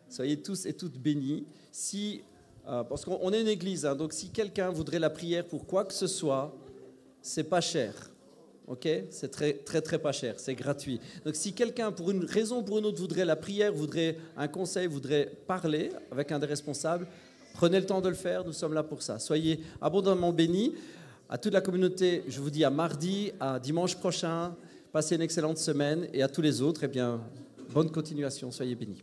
Soyez tous et toutes bénis. Parce qu'on est une église, hein, donc si quelqu'un voudrait la prière pour quoi que ce soit, c'est pas cher. Ok, c'est très, très, très pas cher, c'est gratuit. Donc si quelqu'un, pour une raison ou pour une autre, voudrait la prière, voudrait un conseil, voudrait parler avec un des responsables, prenez le temps de le faire, nous sommes là pour ça. Soyez abondamment bénis. À toute la communauté, je vous dis à mardi, à dimanche prochain, passez une excellente semaine. Et à tous les autres, eh bien, bonne continuation, soyez bénis.